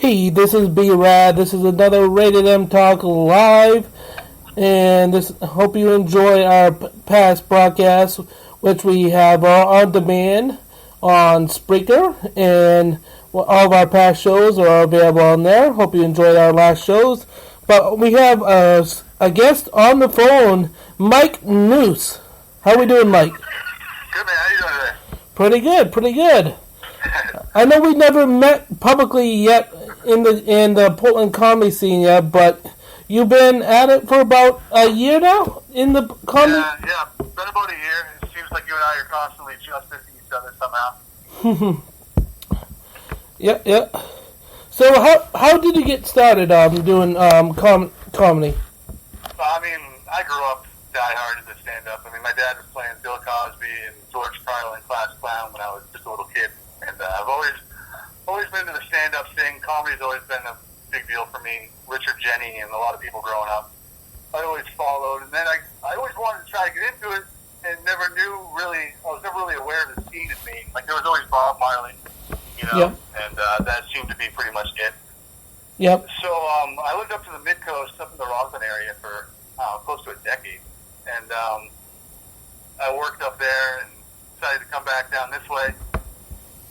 Hey, this is B-Rad. This is another Rated M Talk Live. And hope you enjoy our past broadcasts, which we have on demand on Spreaker. And all of our past shows are available on there. Hope you enjoyed our last shows. But we have a guest on the phone, Mike Neuts. How are we doing, Mike? Good, man. How you doing today? Pretty good, pretty good. I know we never met publicly yet in the Portland comedy scene yet, but you've been at it for about a year now in the comedy. Yeah, been about a year. It seems like you and I are constantly just missing each other somehow. Yeah. So how did you get started doing comedy? I mean, I grew up diehard into stand-up. I mean, my dad was playing Bill Cosby and George Carlin Class Clown when I was just a little kid. And I've always been into the stand-up thing. Comedy's always been a big deal for me. Richard Jeni and a lot of people growing up. I always followed, and then I always wanted to try to get into it, and I was never really aware of the scene in me. Like, there was always Bob Marley, Yep. and that seemed to be pretty much it. Yep. So I lived up to the Mid-Coast, up in the Rockland area for close to a decade, and I worked up there and decided to come back down this way.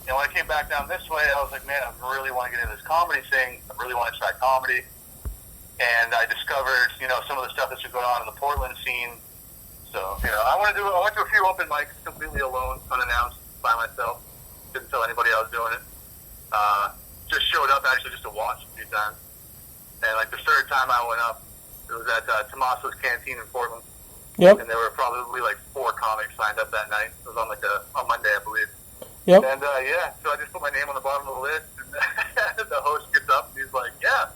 And when I came back down this way, I was like, man, I really want to get into this comedy thing. I really want to try comedy. And I discovered, some of the stuff that's been going on in the Portland scene. So, I went to a few open mics completely alone, unannounced, by myself. Didn't tell anybody I was doing it. Just showed up actually just to watch a few times. And like the third time I went up, it was at Tommaso's Canteen in Portland. Yep. And there were probably like 4 comics signed up that night. It was on on Monday, I believe. Yep. And so I just put my name on the bottom of the list, and the host gets up and he's like, "Yeah,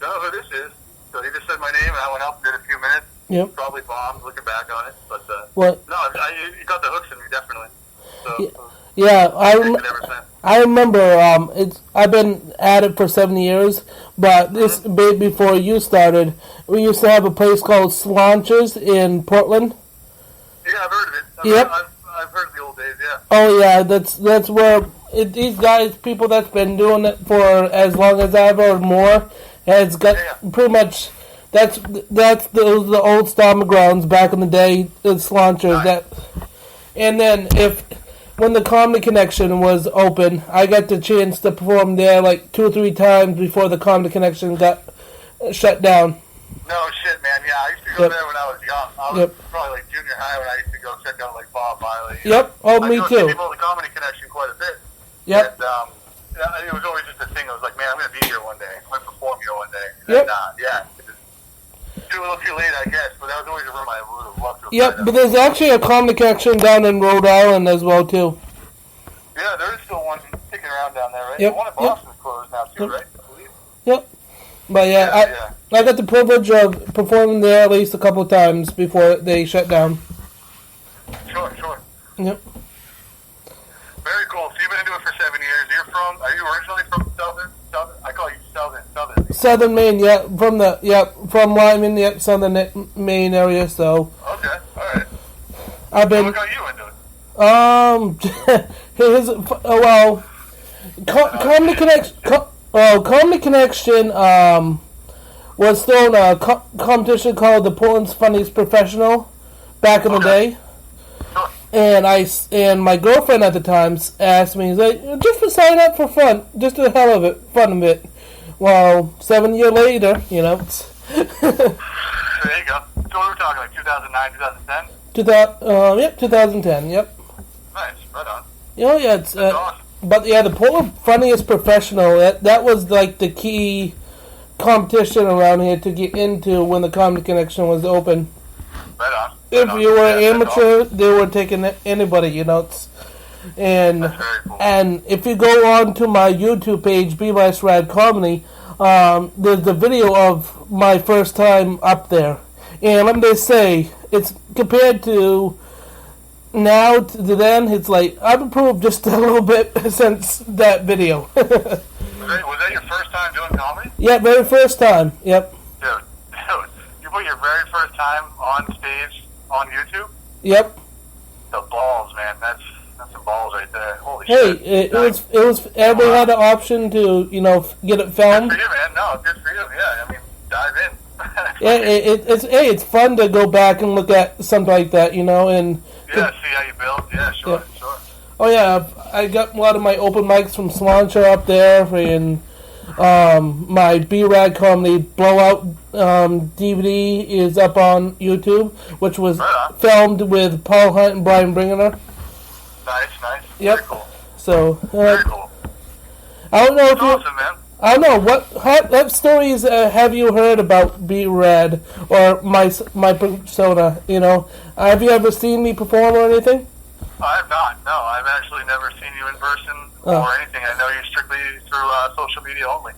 don't know who this is." So he just said my name, and I went up, did a few minutes. Yep. Probably bombed, looking back on it, but what? No, you got the hooks in me definitely. So Yeah, I remember. I've been at it for 7 years, but this before you started, we used to have a place called Slaunches in Portland. Yeah, I've heard of it. Yep. I've heard of the old days. Yeah. Oh yeah, that's where these guys, people that's been doing it for as long as I've or more, has got pretty much. That's the old stomping grounds back in the day. It's Slaunchers that, and then when the Comedy Connection was open, I got the chance to perform there like 2 or 3 times before the Comedy Connection got shut down. No shit, man. Yeah, I used to go there when I was young. I was probably like junior high when I used to go check out like Bob Marley. Yep. Oh, me too. People at the Comedy Connection quite a bit. Yep. And it was always just a thing. I was like, man, I'm gonna be here one day. I'm gonna perform here one day. Yep. It's too little, too late, I guess. But that was always a room I would have loved to have Yep, but there's actually a Comedy Connection down in Rhode Island as well too. Yeah, there is still one kicking around down there, right? Yep. The one in Boston's closed now too, right? I believe. Yep. But I got the privilege of performing there at least a couple of times before they shut down. Sure. Yep. Very cool. So you've been into it for 7 years. Are you originally from Southern? I call you Southern. Southern Maine, from Lyman, Southern Maine area. So. Okay, all right. I've been. So what got you into it? Comedy Connection. Comedy Connection was throwing a competition called the Portland's Funniest Professional back in the day. Sure. And my girlfriend at the time asked me, like, just to sign up for fun, just the hell of it, fun of it. Well, 7 years later, There you go. So what are we talking, like 2009, 2010? 2010, yep. Nice, right on. It's awesome. But yeah, the Portland Funniest Professional, that was like the key competition around here to get into when the Comedy Connection was open. Right on. If you were amateur, they were taking anybody, And that's very cool. And if you go on to my YouTube page, B-Rad Comedy, there's a video of my first time up there. And let me just say, it's compared to now to then, it's like I've improved just a little bit since that video. Was that your first time doing comedy? Yeah, very first time. Yep. Dude, you put your very first time on stage on YouTube? Yep. The balls, man. That's some balls right there. Holy Hey, shit. it was. Everybody had the option to get it filmed. Good for you, man. No, good for you. Yeah, I mean, dive in. Yeah, it's fun to go back and look at something like that, and yeah, see how you build. Yeah, sure. Oh yeah, I got a lot of my open mics from Slancha up there, and my B-Rad comedy Blowout DVD is up on YouTube, which was filmed with Paul Hunt and Brian Bringer. Nice. Yep. Very cool. So Very cool. I don't know That's if awesome, man. I don't know what stories have you heard about B-Rad or my persona. Have you ever seen me perform or anything? I have not. No, I've actually never seen you in person or anything. I know you strictly through social media only.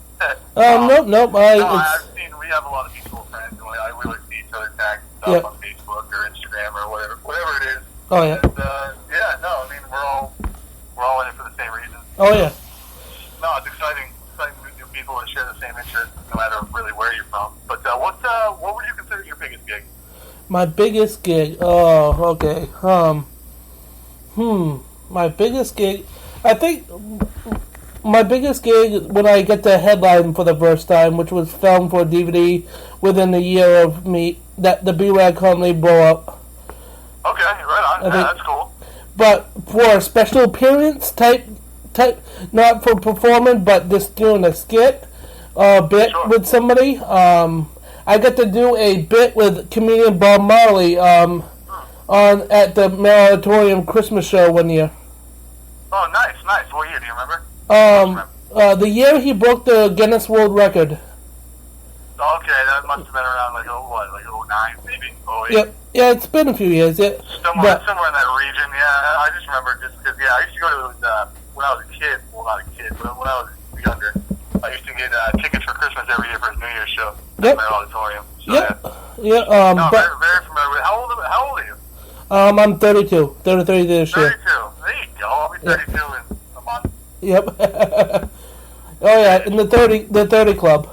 Nope. I've seen. We have a lot of mutual friends, and we like see each other tag stuff on Facebook or Instagram or whatever it is. Oh yeah. And, I mean we're all in it for the same reason. Oh yeah. No, it's exciting to meet new people that share the same interests, no matter really where you're from. But what would you consider your biggest gig? My biggest gig. Oh, okay. My biggest gig. I think my biggest gig when I get the headline for the first time, which was filmed for DVD within a year of me, that the B-Rad comedy Blowout. Okay, right on. Yeah, that's cool. But for a special appearance type, not for performing, but just doing a skit, bit with somebody. I got to do a bit with comedian Bob Marley at the Mel Auditorium Christmas show one year. Oh, nice. What year do you remember? The year he broke the Guinness World Record. Okay, that must have been around like 09 maybe? 08? Yeah, it's been a few years. Yeah, somewhere in that region. Yeah, I just remember because I used to go to when I was a kid. Well, not a kid, but when I was younger, I used to get tickets for Christmas every year for his New Year's show at my auditorium. So, yeah. No, very, very familiar with. How old are you? I'm 32. 33 this year. 32. There you go. I'll be 32 in a month. Yep. Oh yeah, in the 30 club.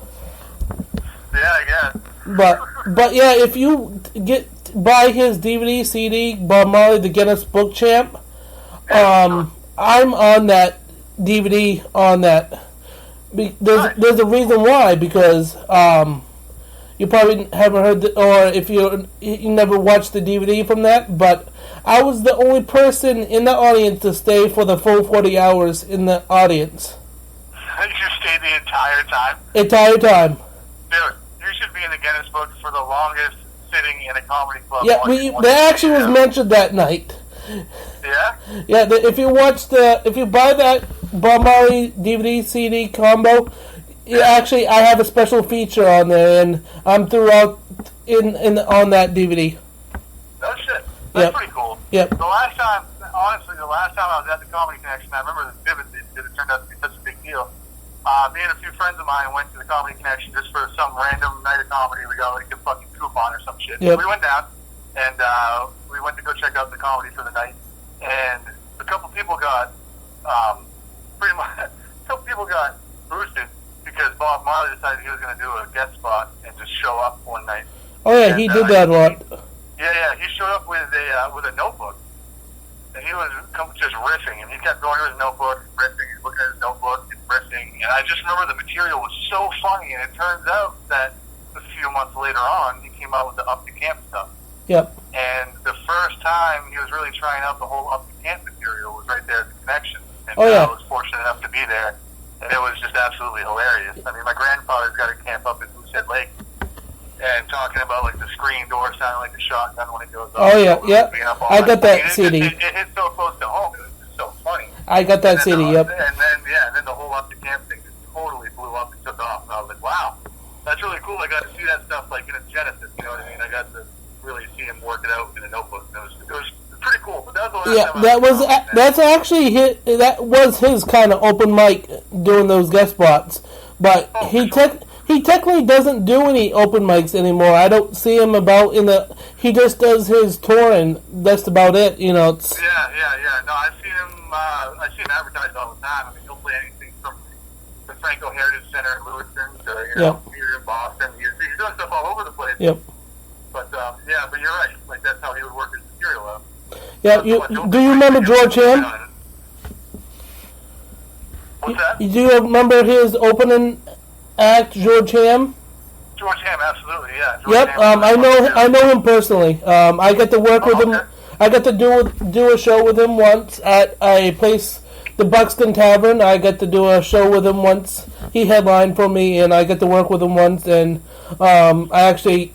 Yeah, I guess. But yeah, if you buy his DVD CD, Bob Marley, the Guinness Book Champ, I'm on that DVD on that. There's a reason why, because you probably haven't heard or if you never watched the DVD from that, but I was the only person in the audience to stay for the full 40 hours in the audience. You stayed the entire time? Entire time. Dude, you should be in the Guinness Book for the longest sitting in a comedy club. Yeah, that actually was mentioned that night. Yeah? Yeah, if you buy that Bob Marley DVD CD combo, actually I have a special feature on there, and I'm throughout on that DVD. No shit. That's pretty cool. Yep. The last time I was at the Comedy Connection, I remember this vividly because it turned out to be such a big deal. Me and a few friends of mine went to the Comedy Connection just for some random night of comedy. We got like a fucking coupon or some shit. Yep. We went down and we went to go check out the comedy for the night, and a couple people got boosted because Bob Marley decided he was going to do a guest spot and just show up one night. Oh yeah, he did that a lot. Yeah, he showed up with a notebook, and he was just riffing, and he kept going to his notebook, riffing, he's looking at his notebook, and riffing, and I just remember the material was so funny, and it turns out that a few months later on, he came out with the Up to Camp stuff. Yep. And the first time he was really trying out the whole Up to Camp material was right there at the Connection, and I was fortunate enough to be there, and it was just absolutely hilarious. I mean, my grandfather's got a camp up in Moosehead Lake, and talking about like the screen door sounding like a shotgun when it goes off. Oh yeah. I got that CD. It hit so close to home. It was just so funny. I got that CD. Yep. And then the whole Up to Camp thing just totally blew up and took off. And I was like, wow, that's really cool. I got to see that stuff like in its genesis. You know what I mean? I got to really see him work it out in a notebook. It was pretty cool. But that was the last time that's actually that was his kind of open mic doing those guest spots. But he technically doesn't do any open mics anymore. I don't see him about he just does his touring. That's about it. You know. Yeah. No, I see him advertised all the time. I mean, he'll play anything from the Franco Heritage Center in Lewiston to here in Boston. He's doing stuff all over the place. Yep. But but you're right. Like that's how he would work his material out. Yeah. Do you remember George Ham? that? Do you remember his opening act, George Ham? George Ham, absolutely, yeah. George Yep. Ham I know him personally. I got to work with him. Okay. I got to do a show with him once at a place, the Buxton Tavern. I got to do a show with him once. He headlined for me, and I got to work with him once. And I actually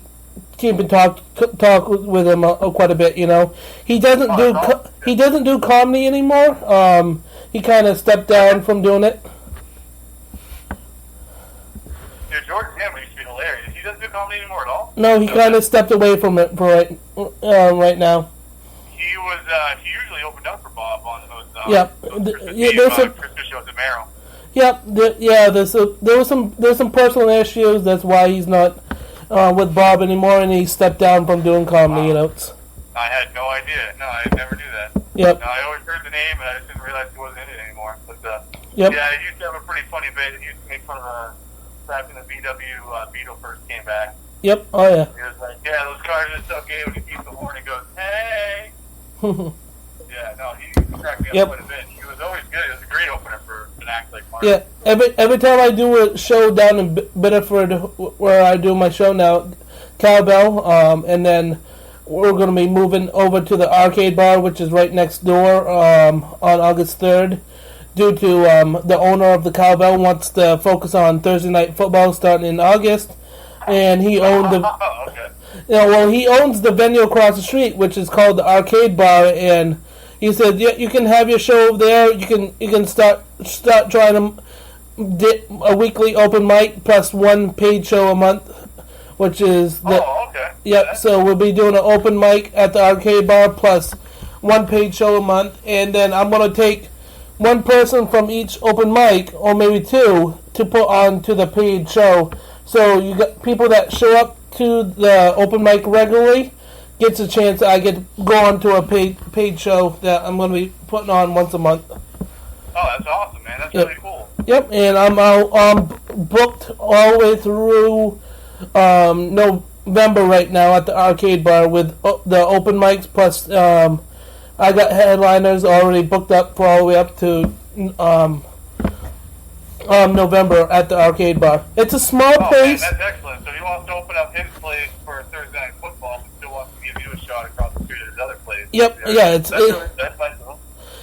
keep in talk with him quite a bit. You know, he doesn't do comedy anymore. He kind of stepped down from doing it. Yeah, George Ham used to be hilarious. He doesn't do comedy anymore at all? No, he kind of stepped away from it for right now. He usually opened up for Bob on those Christmas shows at Merrill. Yep, there was some personal issues. That's why he's not with Bob anymore, and he stepped down from doing comedy. Wow. I had no idea. No, I never knew that. Yep. No, I always heard the name, and I just didn't realize he wasn't in it anymore. But yep. Yeah, he used to have a pretty funny bit. He used to make fun of back when the VW Beetle first came back. Yep. Oh yeah. He was like, "Yeah, those cars are so gay." When he beats the horn, he goes, "Hey." Yeah, no, he cracked me up quite a bit. He was always good. It was a great opener for an act like Mark. Yeah, every time I do a show down in Biddeford, where I do my show now, Cowbell, and then we're going to be moving over to the arcade bar, which is right next door, on August 3rd, due to the owner of the Cowbell wants to focus on Thursday night football starting in August, and he owned the. Okay. He owns the venue across the street, which is called the Arcade Bar, and he said, "Yeah, you can have your show over there. You can start trying to a weekly open mic plus one paid show a month, which is the." Oh, okay. Yep. Yeah. So we'll be doing an open mic at the Arcade Bar plus one paid show a month, and then I'm gonna take one person from each open mic, or maybe two, to put on to the paid show. So you got people that show up to the open mic regularly gets a chance. I get to go on to a paid show that I'm going to be putting on once a month. Oh, that's awesome, man. That's really cool. Yep, and I'm booked all the way through November right now at the Arcade Bar with the open mics, plus I got headliners already booked up for all the way up to November at the Arcade Bar. It's a small place. Man, that's excellent. So he wants to open up his place for Thursday night football, but still wants to give you a shot across the street at his other place. Yep, that's nice.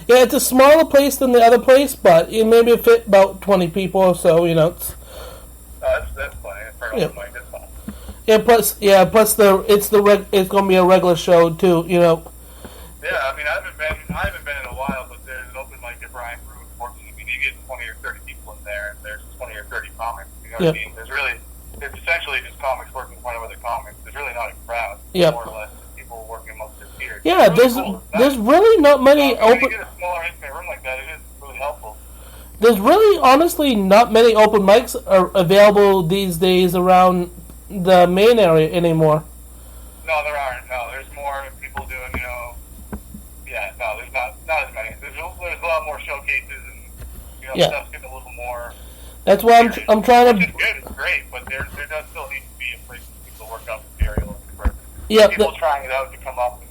Yeah, it's a smaller place than the other place, but it maybe fit about 20 people or so. That's funny. For an open mic, that's fine. Plus it's going to be a regular show too. Yeah, I mean, I haven't been in a while, but there's an open mic at Brian Brew. Unfortunately, I mean, you get 20 or 30 people in there, and there's 20 or 30 comics. You know what I mean? It's essentially just comics working in front of other comics. There's really not a crowd. Yep. More or less, just people working amongst their peers. Yeah, Really there's really not many open. When open. you get a smaller intimate room like that, it is really helpful. There's really, honestly, not many open mics are available these days around the main area anymore. No, there aren't. No, there's more people doing, there's not as many. There's a lot more showcases and, stuff's getting a little more. That's why I'm trying to. Which is good, it's great, but there does still need to be a place for people to work out material. People trying it out to come up and,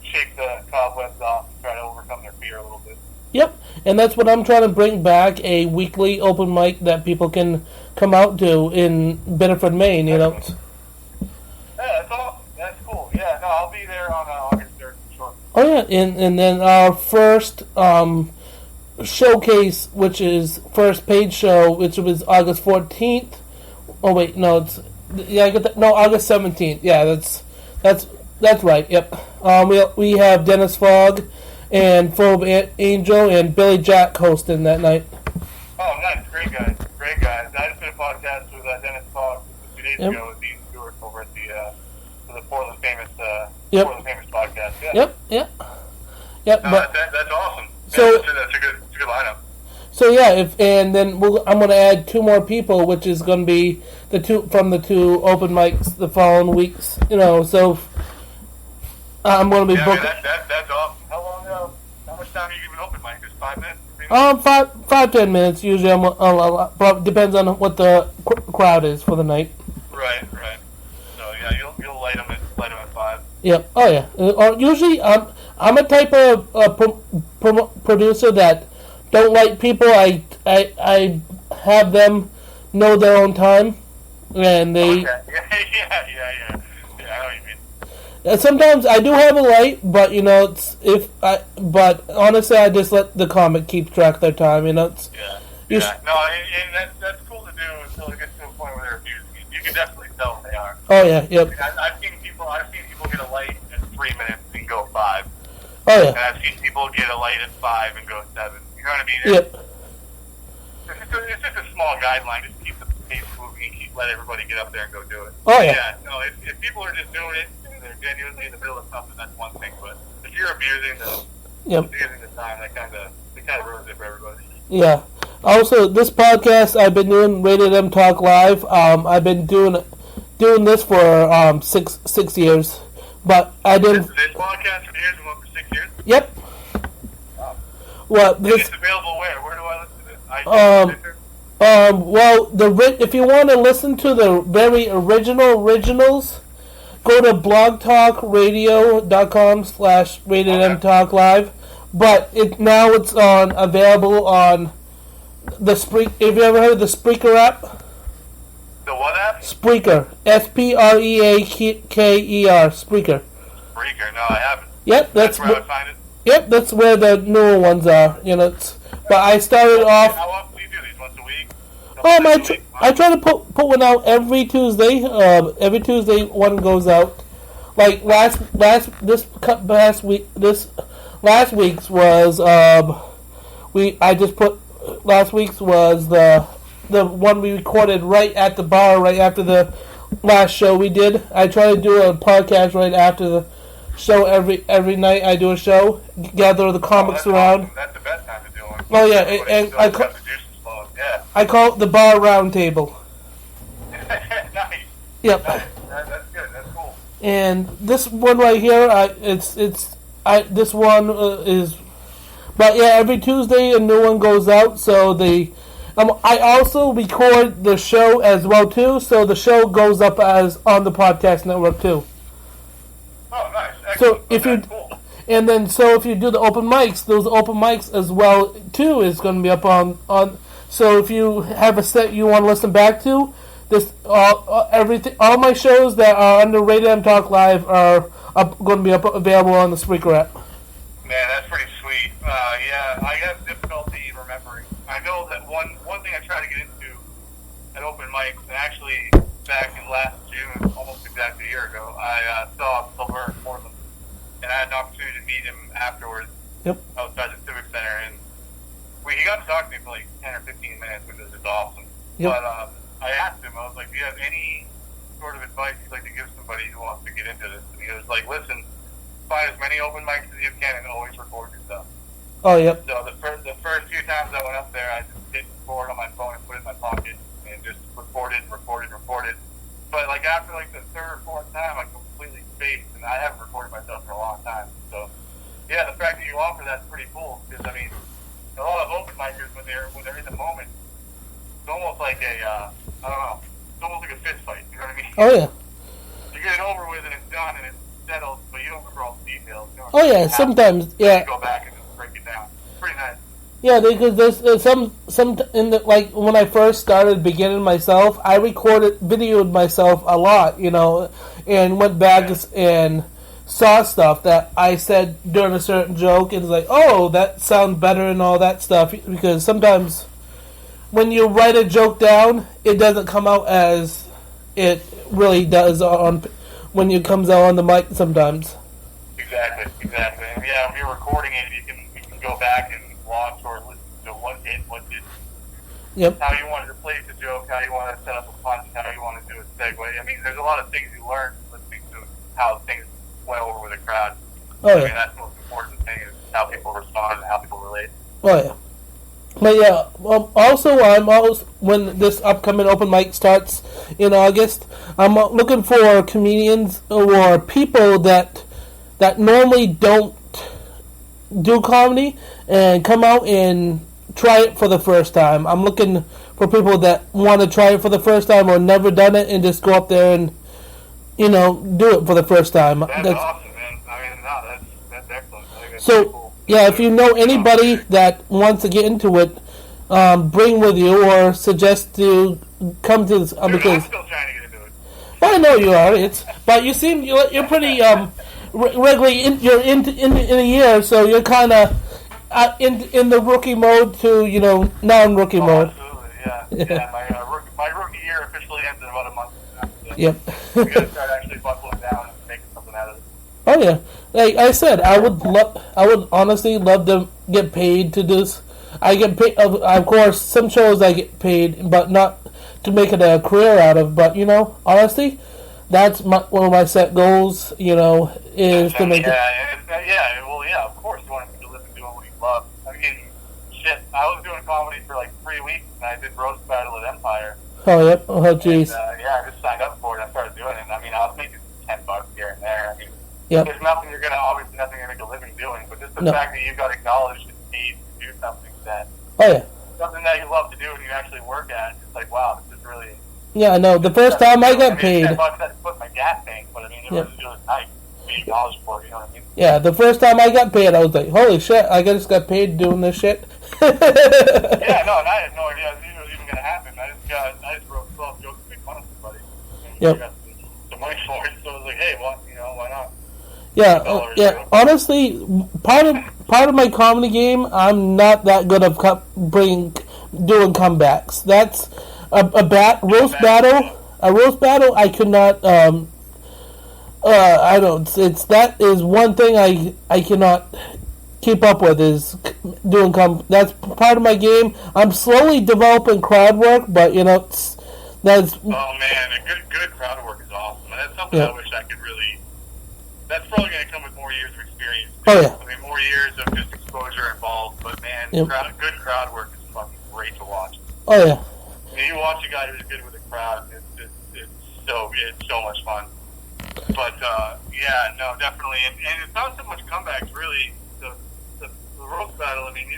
shake the cobwebs off and try to overcome their fear a little bit. Yep, and that's what I'm trying to bring back, a weekly open mic that people can come out to in Biddeford, Maine, Yeah, that's awesome. That's cool. Yeah, no, I'll be there on August 3rd for sure. Oh, yeah, and then our first showcase, which is first paid show, which was August 14th. Oh, wait, no, I get that. No, August 17th. Yeah, that's right, yep. We have Dennis Fogg and Phobe Angel and Billy Jack hosting that night. Oh, nice. Great guys. I just did a podcast with Dennis Fogg 2 days ago with Dean Stewart over at the Portland Famous podcast. Yeah. Yep. No, But that's awesome. So That's a good lineup. So yeah, I'm going to add two more people, which is going to be the two open mics the following weeks. So I'm going to be booking. That's awesome. How much time are you giving open mic? Just 5 minutes? 5-10 minutes usually. Depends on what the crowd is for the night. Right. So yeah, you'll light them at 5. Yep. Oh yeah. Usually, I'm a type of producer that don't like people, I have them know their own time, and they. Okay. Yeah. I know what you mean. And sometimes I do have a light, but but honestly, I just let the comic keep track of their time. It's. Yeah. No, and that's cool to do until it gets to a point where they're abusing it. You can definitely tell when they are. Oh yeah. Yep. I've seen people get a light in 3 minutes and go 5. Oh yeah. And I've seen people get a light at 5 and go 7. You know what I mean? Yep. It's just a small guideline. Just keep the pace moving and let everybody get up there and go do it. Oh yeah. No, if people are just doing it and they're genuinely in the middle of something, that's one thing. But if you're abusing the time, that kind of ruins it for everybody. Yeah. Also, this podcast I've been doing, Rated M Talk Live. I've been doing this for 6 years, but I didn't. This podcast for years and went for 6 years. Yep. Wow. Well, and it's available where? Where do I listen to this? Well, if you want to listen to the very originals, go to blogtalkradio.com/Rated M Talk Live. But now it's available on the Spreaker. Have you ever heard of the Spreaker app? The what app? Spreaker. Spreaker. Spreaker. Spreaker. No, I haven't. Yep, that's where I would find it. Yep, that's where the newer ones are. But I started off. How often do you do these? Once a week? I try to put one out every Tuesday. Every Tuesday one goes out. Like last week's was last week's was the one we recorded right at the bar right after the last show we did. I try to do a podcast right after the show every night. I do a show, gather the comics around. Awesome. That's the best time to do one. Oh yeah, and I call it the bar round table. Nice. Yep. Nice. That's good. That's cool. And this one right here, this one is, but yeah, every Tuesday a new one goes out. So I also record the show as well too. So the show goes up as on the podcast network too. Oh, nice. Excellent. So if cool. And then if you do the open mics, those open mics as well too is going to be up on. So if you have a set you want to listen back to, everything, all my shows that are under Rated M Talk Live are going to be available on the Spreaker app. Man, that's pretty sweet. Yeah, I have difficulty remembering. I know that one thing I try to get into at open mics, and actually back in last June, almost exactly a year ago, I saw Silver in Portland, and I had an opportunity to meet him afterwards outside the Civic Center, and he got to talk to me for like 10 or 15 minutes, which was just awesome. Yep. But I asked him, I was like, do you have any sort of advice you'd like to give somebody who wants to get into this? And he was like, listen, find as many open mics as you can and always record your stuff. Oh, yep. So the first few times I went up there, I just hit record on my phone and put it in my pocket and just recorded. But like after like the third or fourth time, I completely spaced, and I haven't recorded myself for a long time. So yeah, the fact that you offer that's pretty cool, because I mean, a lot of open micers when they're in the moment, it's almost like I don't know, it's almost like a fist fight. You know what I mean? Oh yeah. You get it over with and it's done and it's settled, but you don't remember all the details. Oh yeah, sometimes yeah. You go back and break it down. It's pretty nice. Yeah, because there's some in the, like when I first started beginning myself, I videoed myself a lot, and went back and saw stuff that I said during a certain joke, and it's like, oh, that sounds better and all that stuff. Because sometimes when you write a joke down, it doesn't come out as it really does when it comes out on the mic sometimes. Exactly. And yeah, if you're recording it, you can go back and watch or listen to what did. Yep. How you wanted to place a joke, how you want to set up a punch, how you want to do a segue. I mean, there's a lot of things you learn listening to how things went over with a crowd. Oh, yeah. I mean, that's the most important thing is how people respond and how people relate. Oh, yeah. But yeah, also I'm always, when this upcoming open mic starts in August, I'm looking for comedians or people that normally don't do comedy and come out and try it for the first time. I'm looking for people that want to try it for the first time or never done it and just go up there and do it for the first time. That's awesome, man. I mean, no, that's excellent. I think that's so cool. Yeah, if you know anybody that wants to get into it, bring with you or suggest to come to this. Dude, Because I'm still trying to get into it. I know you are. But you seem you're pretty regularly you're in a year, so you're kind of in the rookie mode to non-rookie mode. Absolutely, yeah. My rookie year officially ends in about a month from now. So Yep. we gotta start actually buckling down and making something out of it. Oh yeah, like I said, I would honestly love to get paid to do this. I get paid, of course. Some shows I get paid, but not to make it a career out of. But honestly, that's one of my set goals. Is to make it. Well, of course, you want to live and doing what you love. I mean, shit, I was doing comedy for like 3 weeks, and I did roast battle at Empire. Oh yep. Oh jeez. I just signed up for it. And I started doing it. And, I mean, I was making $10 here and there. I mean. Yep. There's nothing you're gonna make a living doing, but just the fact that you got acknowledged and paid to do something something that you love to do and you actually work at, it's like, wow, this is really. Yeah, I know. The first time I got paid. $10 I put in my gas tank, but I mean, it was nice to be acknowledged for it. You know what I mean? Yeah, the first time I got paid, I was like, holy shit! I just got paid doing this shit. Yeah, no, and I had no idea it was even gonna happen. I just wrote 12 jokes to make fun of somebody. And yep. I got some money for it, so I was like, hey, why not? Yeah, yeah. Honestly, part of my comedy game, I'm not that good of doing comebacks. That's a roast battle. A roast battle, I could not. I don't. That is one thing I cannot keep up with is doing That's part of my game. I'm slowly developing crowd work, but that's. Oh man, a good crowd work is awesome. And that's something I wish I could really. That's probably going to come with more years of experience. Oh, yeah. I mean, more years of just exposure involved. But, man, good crowd work is fucking great to watch. Oh, yeah. I mean, you watch a guy who's good with a crowd, it's so much fun. But, no, definitely. And it's not so much comebacks, really. The roast battle, I mean,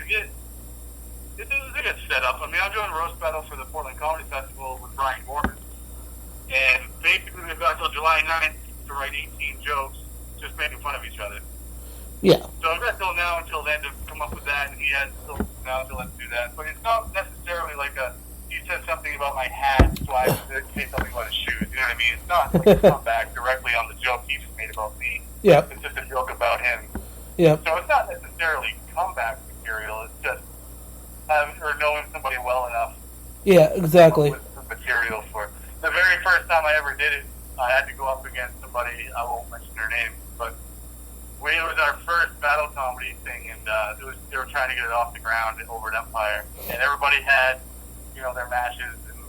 this is a good setup. I mean, I'm doing roast battle for the Portland Comedy Festival with Brian Gorman. And basically, we've got till July 9th to write 18 jokes. Just making fun of each other. Yeah. So I've got till now until then to come up with that, and he has till now until then to do that. But it's not necessarily like he said something about my hat, so I say something about his shoes. You know what I mean? It's not like a comeback directly on the joke he just made about me. Yeah. It's just a joke about him. Yeah. So it's not necessarily comeback material. It's just having or knowing somebody well enough. Yeah, exactly. With the material for it. The very first time I ever did it, I had to go up against somebody. I won't mention their name. But it was our first battle comedy thing, and they were trying to get it off the ground over at Empire. And everybody had, their matches, and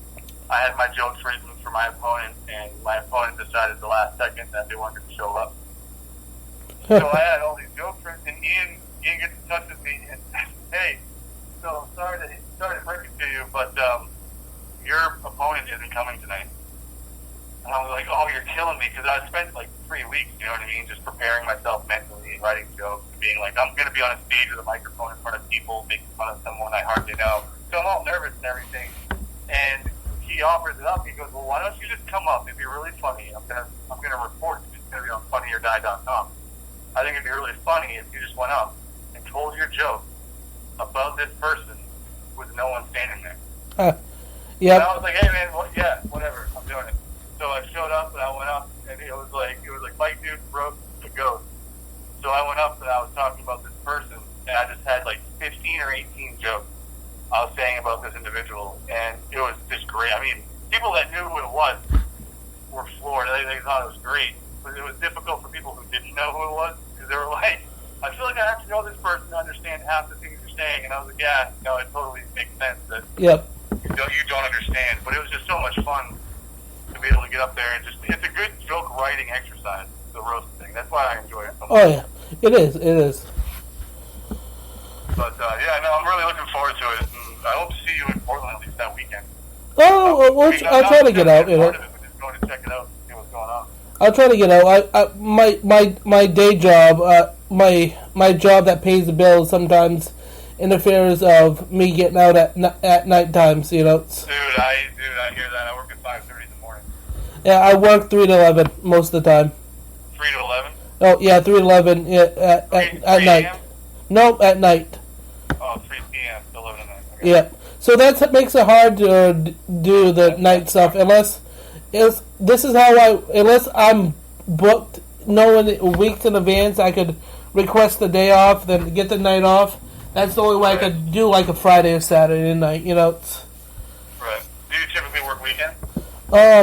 I had my jokes written for my opponent, and my opponent decided the last second that they weren't going to show up. So I had all these jokes written, and Ian gets in touch with me, and hey, so sorry to break it to you, but your opponent isn't coming tonight. And I was like, oh, you're killing me, because I spent like 3 weeks, you know what I mean, just preparing myself mentally and writing jokes, and being like, I'm going to be on a stage with a microphone in front of people, making fun of someone I hardly know. So I'm all nervous and everything. And he offers it up. He goes, well, why don't you just come up? It'd be really funny. I'm gonna report it. It's going to be on funnyordie.com. I think it'd be really funny if you just went up and told your joke about this person with no one standing there. Yeah. And I was like, hey, man, whatever. I'm doing it. So I showed up and I went up, and it was like Mike Neuts broke the ghost. So I went up and I was talking about this person, and I just had like 15 or 18 jokes I was saying about this individual, and it was just great. I mean, people that knew who it was were floored. They thought it was great, but it was difficult for people who didn't know who it was, because they were like, I feel like I have to know this person to understand half the things you're saying. And I was like, yeah, no, it totally makes sense that you don't understand. But it was just so much fun to be able to get up there and it's a good joke writing exercise, the roast thing. That's why I enjoy it so much. Oh, yeah. It is. But, I'm really looking forward to it. And I hope to see you in Portland at least that weekend. Oh, I'll try to get out, Part of it, but just going to check it out and see what's going on. I'll try to get out. My day job, my job that pays the bills sometimes interferes of me getting out at night times, Dude, I hear that. I work at 5:30 in the morning. Yeah, I work 3 to 11 most of the time. 3 to 11? Oh, yeah, 3 to 11 at night. No, at night. Oh, 3 p.m. to 11 at night. Okay. Yeah. So that makes it hard to do the night stuff unless this is how unless I'm booked knowing weeks in advance I could request the day off, then get the night off. That's the only way I could do like a Friday or Saturday night, Right. Do you typically work weekend?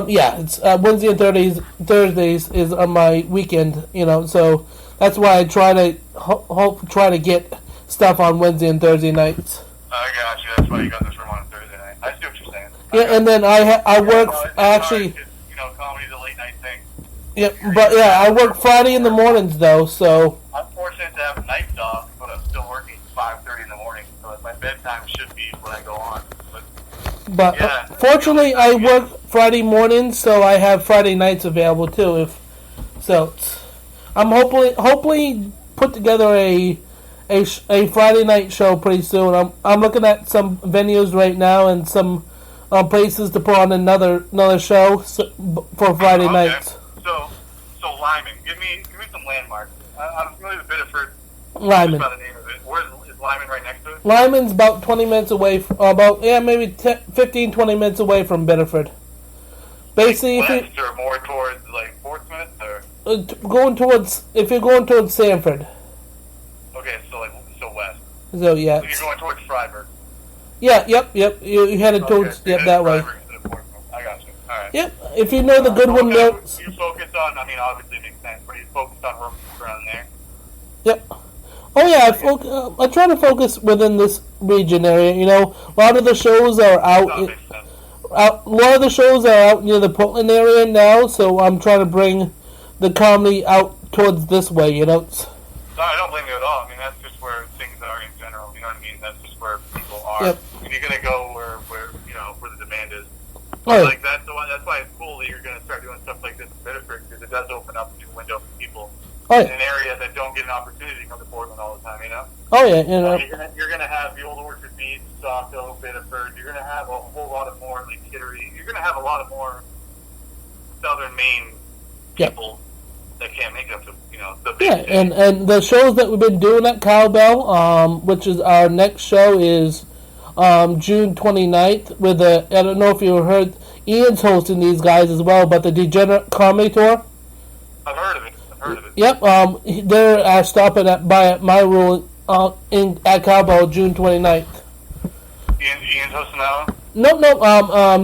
Yeah, it's Wednesday and Thursdays is on my weekend, so that's why I try to try to get stuff on Wednesday and Thursday nights. I got you. That's why you got this room on Thursday night. I see what you're saying. Yeah, and then I work actually. Comedy's a late night thing. Yeah, but I work Friday in the mornings though, so. I'm fortunate to have nights off, but I'm still working 5:30 in the morning, so my bedtime should be when I go on. But fortunately, I work Friday mornings, so I have Friday nights available too. I'm hopefully put together a Friday night show pretty soon. I'm looking at some venues right now and some places to put on another show for Friday nights. So Lyman, give me some landmarks. I'm familiar with Biddeford. Lyman. By the name of it. Is Lyman right next to it? Lyman's about 20 minutes away. Maybe 15, 20 minutes away from Biddeford. Basically, West or more towards like Portsmouth or if you're going towards Sanford. Okay, so west. So yeah. So you're going towards Freiburg. Yeah, yep. You headed towards that way. I got you. All right. Yep. If you know the Goodwin notes. You focus on. I mean, obviously it makes sense, but you focus on rooms around there. Yep. Oh yeah, I try to focus within this region area. A lot of the shows are out. A lot of the shows are out near the Portland area now, so I'm trying to bring the comedy out towards this way. No, I don't blame you at all. I mean, that's just where things are in general. You know what I mean? That's just where people are. Yep. And you're gonna go where the demand is. Oh, like that's why it's cool that you're gonna start doing stuff like this in Biddeford, because it does open up a new window for people in an area that don't get an opportunity to come to Portland all the time. Oh yeah, you're gonna have the Old Orchard Beach, Saco, Biddeford. You're gonna have a whole lot of more like Kittery. You're gonna have a lot of more Southern Maine people that can't make up to the big city. and the shows that we've been doing at Cowbell, which is our next show is June 29th with I don't know if you heard, Ian's hosting these guys as well, but the Degenerate Comedy Tour. I've heard of it. Yep. They're stopping at my room at Cowbell June 29th. Ian's hosting that one? No.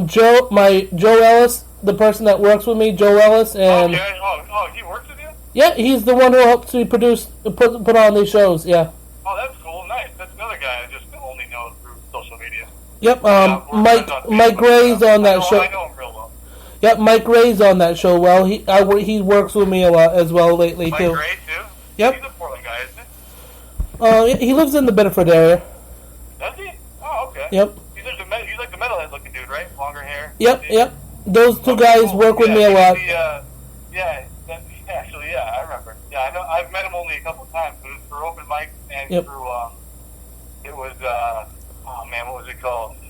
Joe Ellis, the person that works with me, Joe Ellis, and he works with you? Yeah, he's the one who helps me put on these shows. Yeah. Oh, that's cool. Nice. That's another guy I just only know through social media. Yep. Mike Gray's on that show. I know him real well. Yep, Mike Gray's on that show. Well, he works with me a lot as well lately too. Mike Gray too. Yep. He's a Portland guy, isn't he? He lives in the Biddeford area. Does he? Oh, okay. Yep. He's like the metalhead looking dude, right? Longer hair. Yep. Those two guys work with me a lot. I remember. Yeah, I know. I've met him only a couple of times. It was for open mics and through. It was. What was it called? It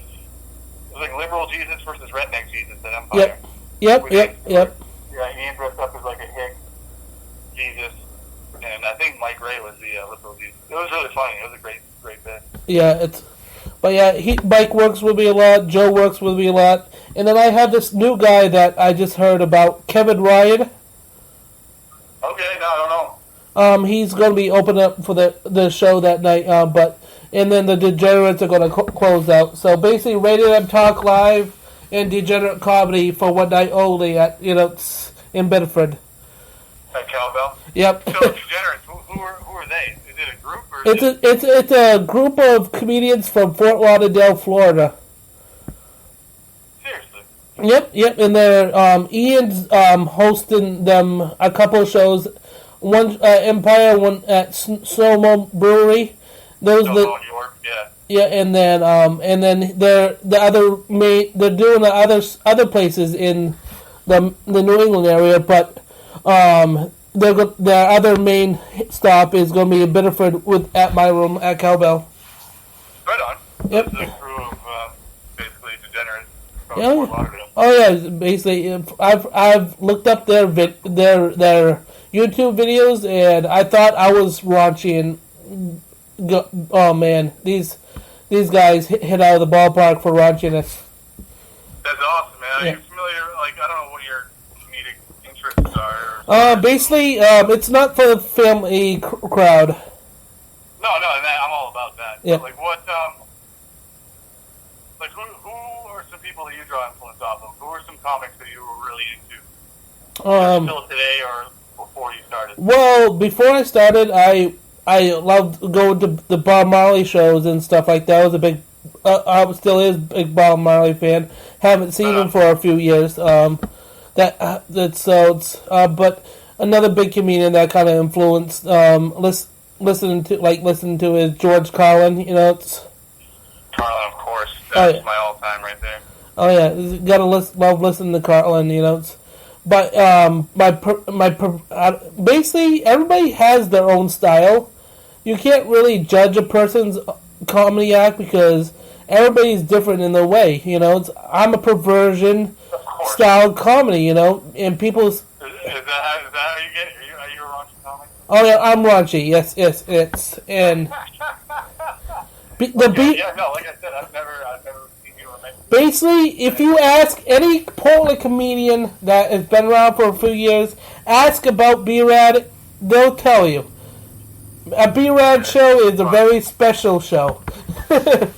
was like liberal Jesus versus redneck Jesus at Empire. Yep. Yeah, Ian dressed up as like a hick Jesus, and I think Mike Gray was the liberal Jesus. It was really funny. It was a great bit. Yeah, Mike works with me a lot. Joe works with me a lot, and then I have this new guy that I just heard about, Kevin Ryan. Okay, no, I don't know. He's going to be opening up for the show that night, and then the Degenerates are going to close out. So basically, Rated M Talk Live and Degenerate Comedy for one night only at in Bedford. At Cowbell. Yep. So Degenerates, who are they? Is it a group or? It's a group of comedians from Fort Lauderdale, Florida. Seriously. Yep, and they're Ian's hosting them a couple of shows. One Empire, one at Somo Brewery. New York, yeah. Yeah, and then they're they're doing the other places in the New England area, but their other main stop is going to be in Biddeford at my room at Cowbell. Right on. Yep. It's a crew of basically Degenerates from Yeah. Fort Lauderdale. Oh yeah, basically I've looked up their YouTube videos, and I thought I was raunchy and oh man, these guys hit out of the ballpark for raunchiness. That's awesome, man. Are you familiar? Like, I don't know what your comedic interests are. Basically, it's not for the family crowd. No, I'm all about that. Yeah. Like, what? Like, who are some people that you draw influence off of? Who are some comics that you were really into? Still today or before you started? Well, before I started, I loved going to the Bob Marley shows and stuff like that. I was a big, I still is a big Bob Marley fan. Haven't seen him for a few years. But another big comedian that kind of influenced listening to is George Carlin. You know, it's Carlin, of course. That's my all-time right there. Oh yeah, you gotta love listening to Carlin. You know, but basically everybody has their own style. You can't really judge a person's comedy act because everybody's different in their way. You know, I'm a perversion style comedy. You know, and people's. Is that how you get it? Are you a raunchy comic? Oh yeah, I'm raunchy. Yes, it's and. Like I said, I've never seen you on that. Basically, if you ask any Portland comedian that has been around for a few years, ask about B-Rad, they'll tell you. A B-Rad show is a very special show. That's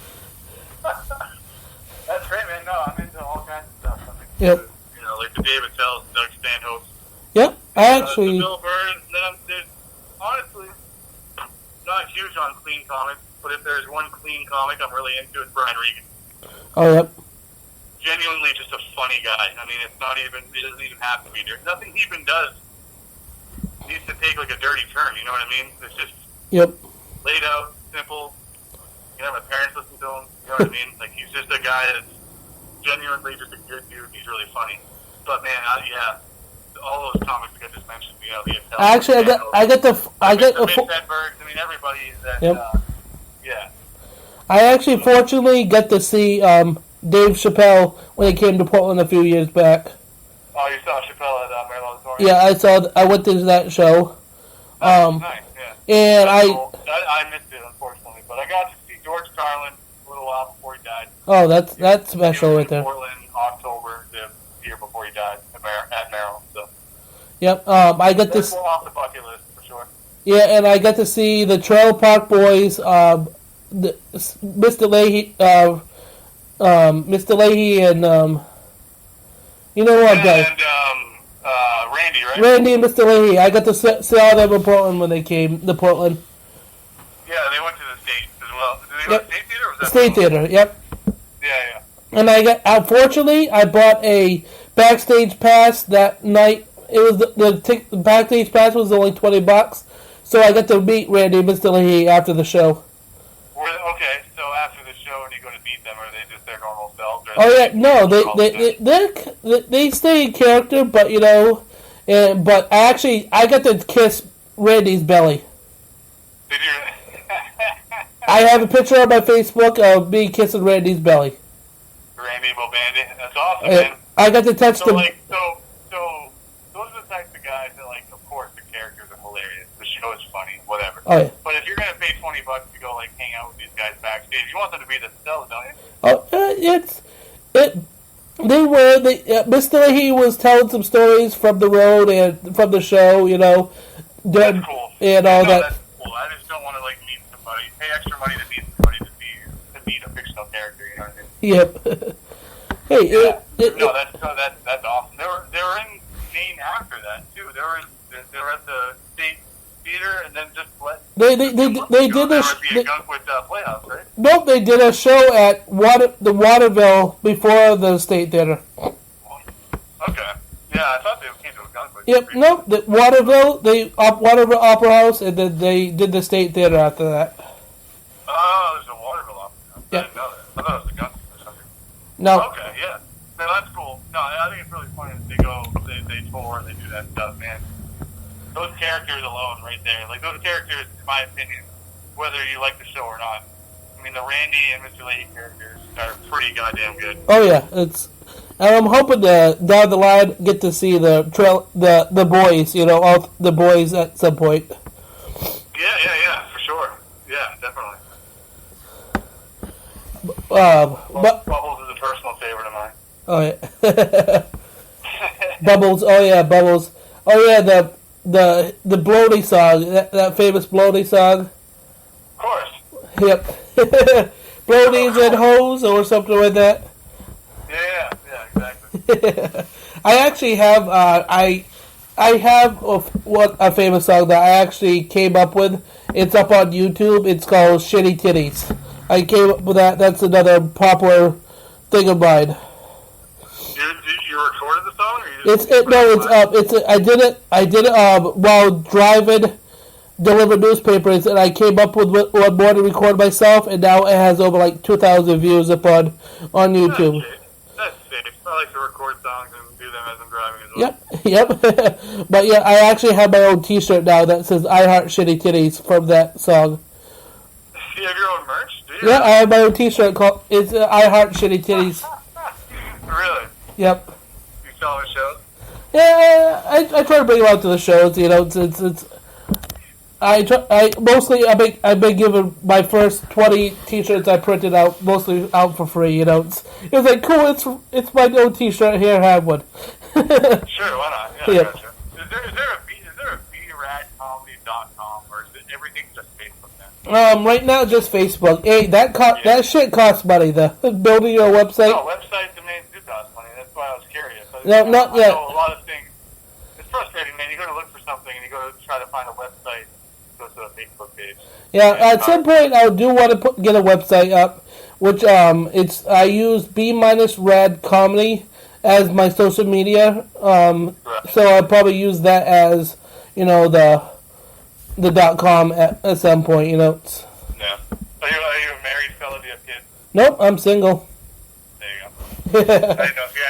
great, man. No, I'm into all kinds of stuff. Yep. You know, like the David Tells, Doug Stanhope. Yep, I actually. The Bill Burns. Then honestly, not huge on clean comics. But if there's one clean comic I'm really into, it's Brian Regan. Oh, yep. Genuinely just a funny guy. I mean, it doesn't even have to be there. Nothing he even does needs to take like a dirty turn, you know what I mean? It's just laid out, simple. You know, my parents listen to him, you know what I mean? Like, he's just a guy that's genuinely just a good dude. He's really funny. But man, all those comics that I just mentioned, you know, the Italian. Actually, I get the Edbergs, I mean, everybody that, yeah. I actually fortunately got to see Dave Chappelle when he came to Portland a few years back. Oh, you saw Chappelle at Maryland Auditorium? Yeah, I went to that show. Nice, yeah. And I missed it, unfortunately, but I got to see George Carlin a little while before he died. Oh, that's special right there. Portland, October, the year before he died at Maryland. So. Yep. I got this. Off the bucket list for sure. Yeah, and I got to see the Trailer Park Boys, Mr. Leahy, and you know what, guys? And Randy, right? Randy and Mr. Leahy. I got to see all them in Portland when they came to Portland. Yeah, they went to the States as well. Did they go to State Theater? Or was that State Theater, yep. Yeah. And unfortunately, I bought a backstage pass that night. It was the backstage pass was only $20, so I got to meet Randy and Mr. Leahy after the show. Okay, so after the show, when you go to meet them, are they just their normal selves? Oh yeah, no, they stay in character, but you know, but I got to kiss Randy's belly. Did you? I have a picture on my Facebook of me kissing Randy's belly. Randy Bobandi, that's awesome, man. I got to touch so, the. Like, so those are the types of guys that, like, of course, the characters are hilarious. The show is funny, whatever. Oh yeah. But if you're gonna pay $20 to go like hang out with these guys backstage, you want them to be themselves, don't you? Mr. Leahy was telling some stories from the road and from the show, you know. That's cool. And all that. That's cool. I just don't want to like meet somebody, pay extra money to meet somebody to meet a fictional character. You know what I mean? Yep. Hey. That's awesome. They were in Maine after that too. They were at the State Theater and then just they did a gunk with Playhouse, right? Nope, they did a show at the Waterville before the State Theater. Okay. Yeah, I thought they came to a gunk with. Yep. Nope. The Waterville Opera House, and then they did the State Theater after that. Oh, there's a Waterville Opera House. Yep. I didn't know that. I thought it was a gunk or something. No. Okay. Yeah. No, that's cool. No, I think it's really funny that they tour and they do that stuff, man. Those characters alone, right there, like those characters, in my opinion, whether you like the show or not. I mean, the Randy and Mr. Leahy characters are pretty goddamn good. Oh yeah, and I'm hoping to down the line get to see the boys, you know, all the boys at some point. Yeah, for sure. Yeah, definitely. Bubbles is a personal favorite of mine. Oh yeah. Bubbles. Oh yeah, Bubbles. Oh yeah, the Bloody song. That famous Bloody song. Of course. Yep. Bloodies and hoes or something like that. Yeah, exactly. I actually have I have a famous song that I actually came up with. It's up on YouTube. It's called "Shitty Titties." I came up with that. That's another popular thing of mine. You recorded the song, or you just It's up. I did it while driving, delivering newspapers, and I came up with one more to record myself, and now it has over like 2,000 views up on YouTube. That's safe. I like to record songs and do them as I'm driving as well. Yep. But yeah, I actually have my own T-shirt now that says "I Heart Shitty Titties" from that song. You have your own merch, do you? Yeah, I have my own T-shirt called "I Heart Shitty Titties." Really? Yep. You sell the shows? Yeah, I try to bring them out to the shows. You know, it's I've been given my first 20 T-shirts I printed out mostly out for free. You know, it was like cool. It's my own T-shirt here. Have one. Sure, why not? Yeah, Yep. Gotcha. Is there a B-Rad.com, or is it everything just Facebook now? Right now just Facebook. Hey, that shit costs money. The building your website. No, website domains do cost money. That's why I was curious. No, not yet. I know a lot of things. It's frustrating, man. You go to look for something and you go to try to find a website. Go to a Facebook page. Yeah, at some point I do want to get a website up, which I use B-Rad Comedy as my social media. Right. So I'll probably use that as the .com at some point. You know. Yeah. Are you a married fella? Do you have kids? Nope, I'm single. There you go. I didn't know if you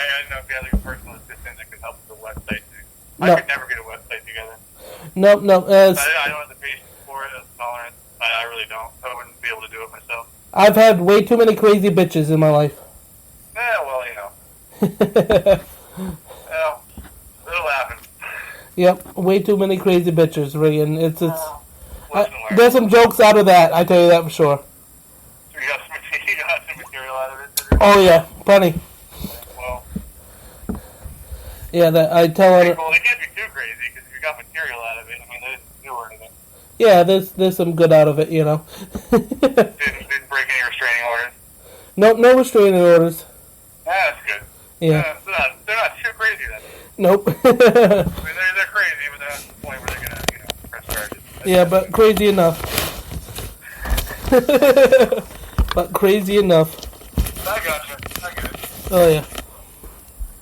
had like a personal assistant that could help with the website too. No. I could never get a website together. No. I don't have the patience for it, as tolerance. I really don't. I wouldn't be able to do it myself. I've had way too many crazy bitches in my life. Yeah, well, you know. Well, it'll happen. Yep, way too many crazy bitches, Regan. There's some You jokes out of that, I tell you that for sure. got some material out of it. Oh yeah, plenty. Well, Yeah, that I tell her. well, they can't be too crazy because if you got material out of it, I mean, they didn't do anything. Yeah, there's some good out of it, you know. Didn't break any restraining orders. No restraining orders. That's good. Yeah. They're not too crazy then. Nope. I mean, they're crazy, but they're not to the point where they're gonna, press charges. Yeah, but crazy enough. But crazy enough. I gotcha. I get it. Oh yeah.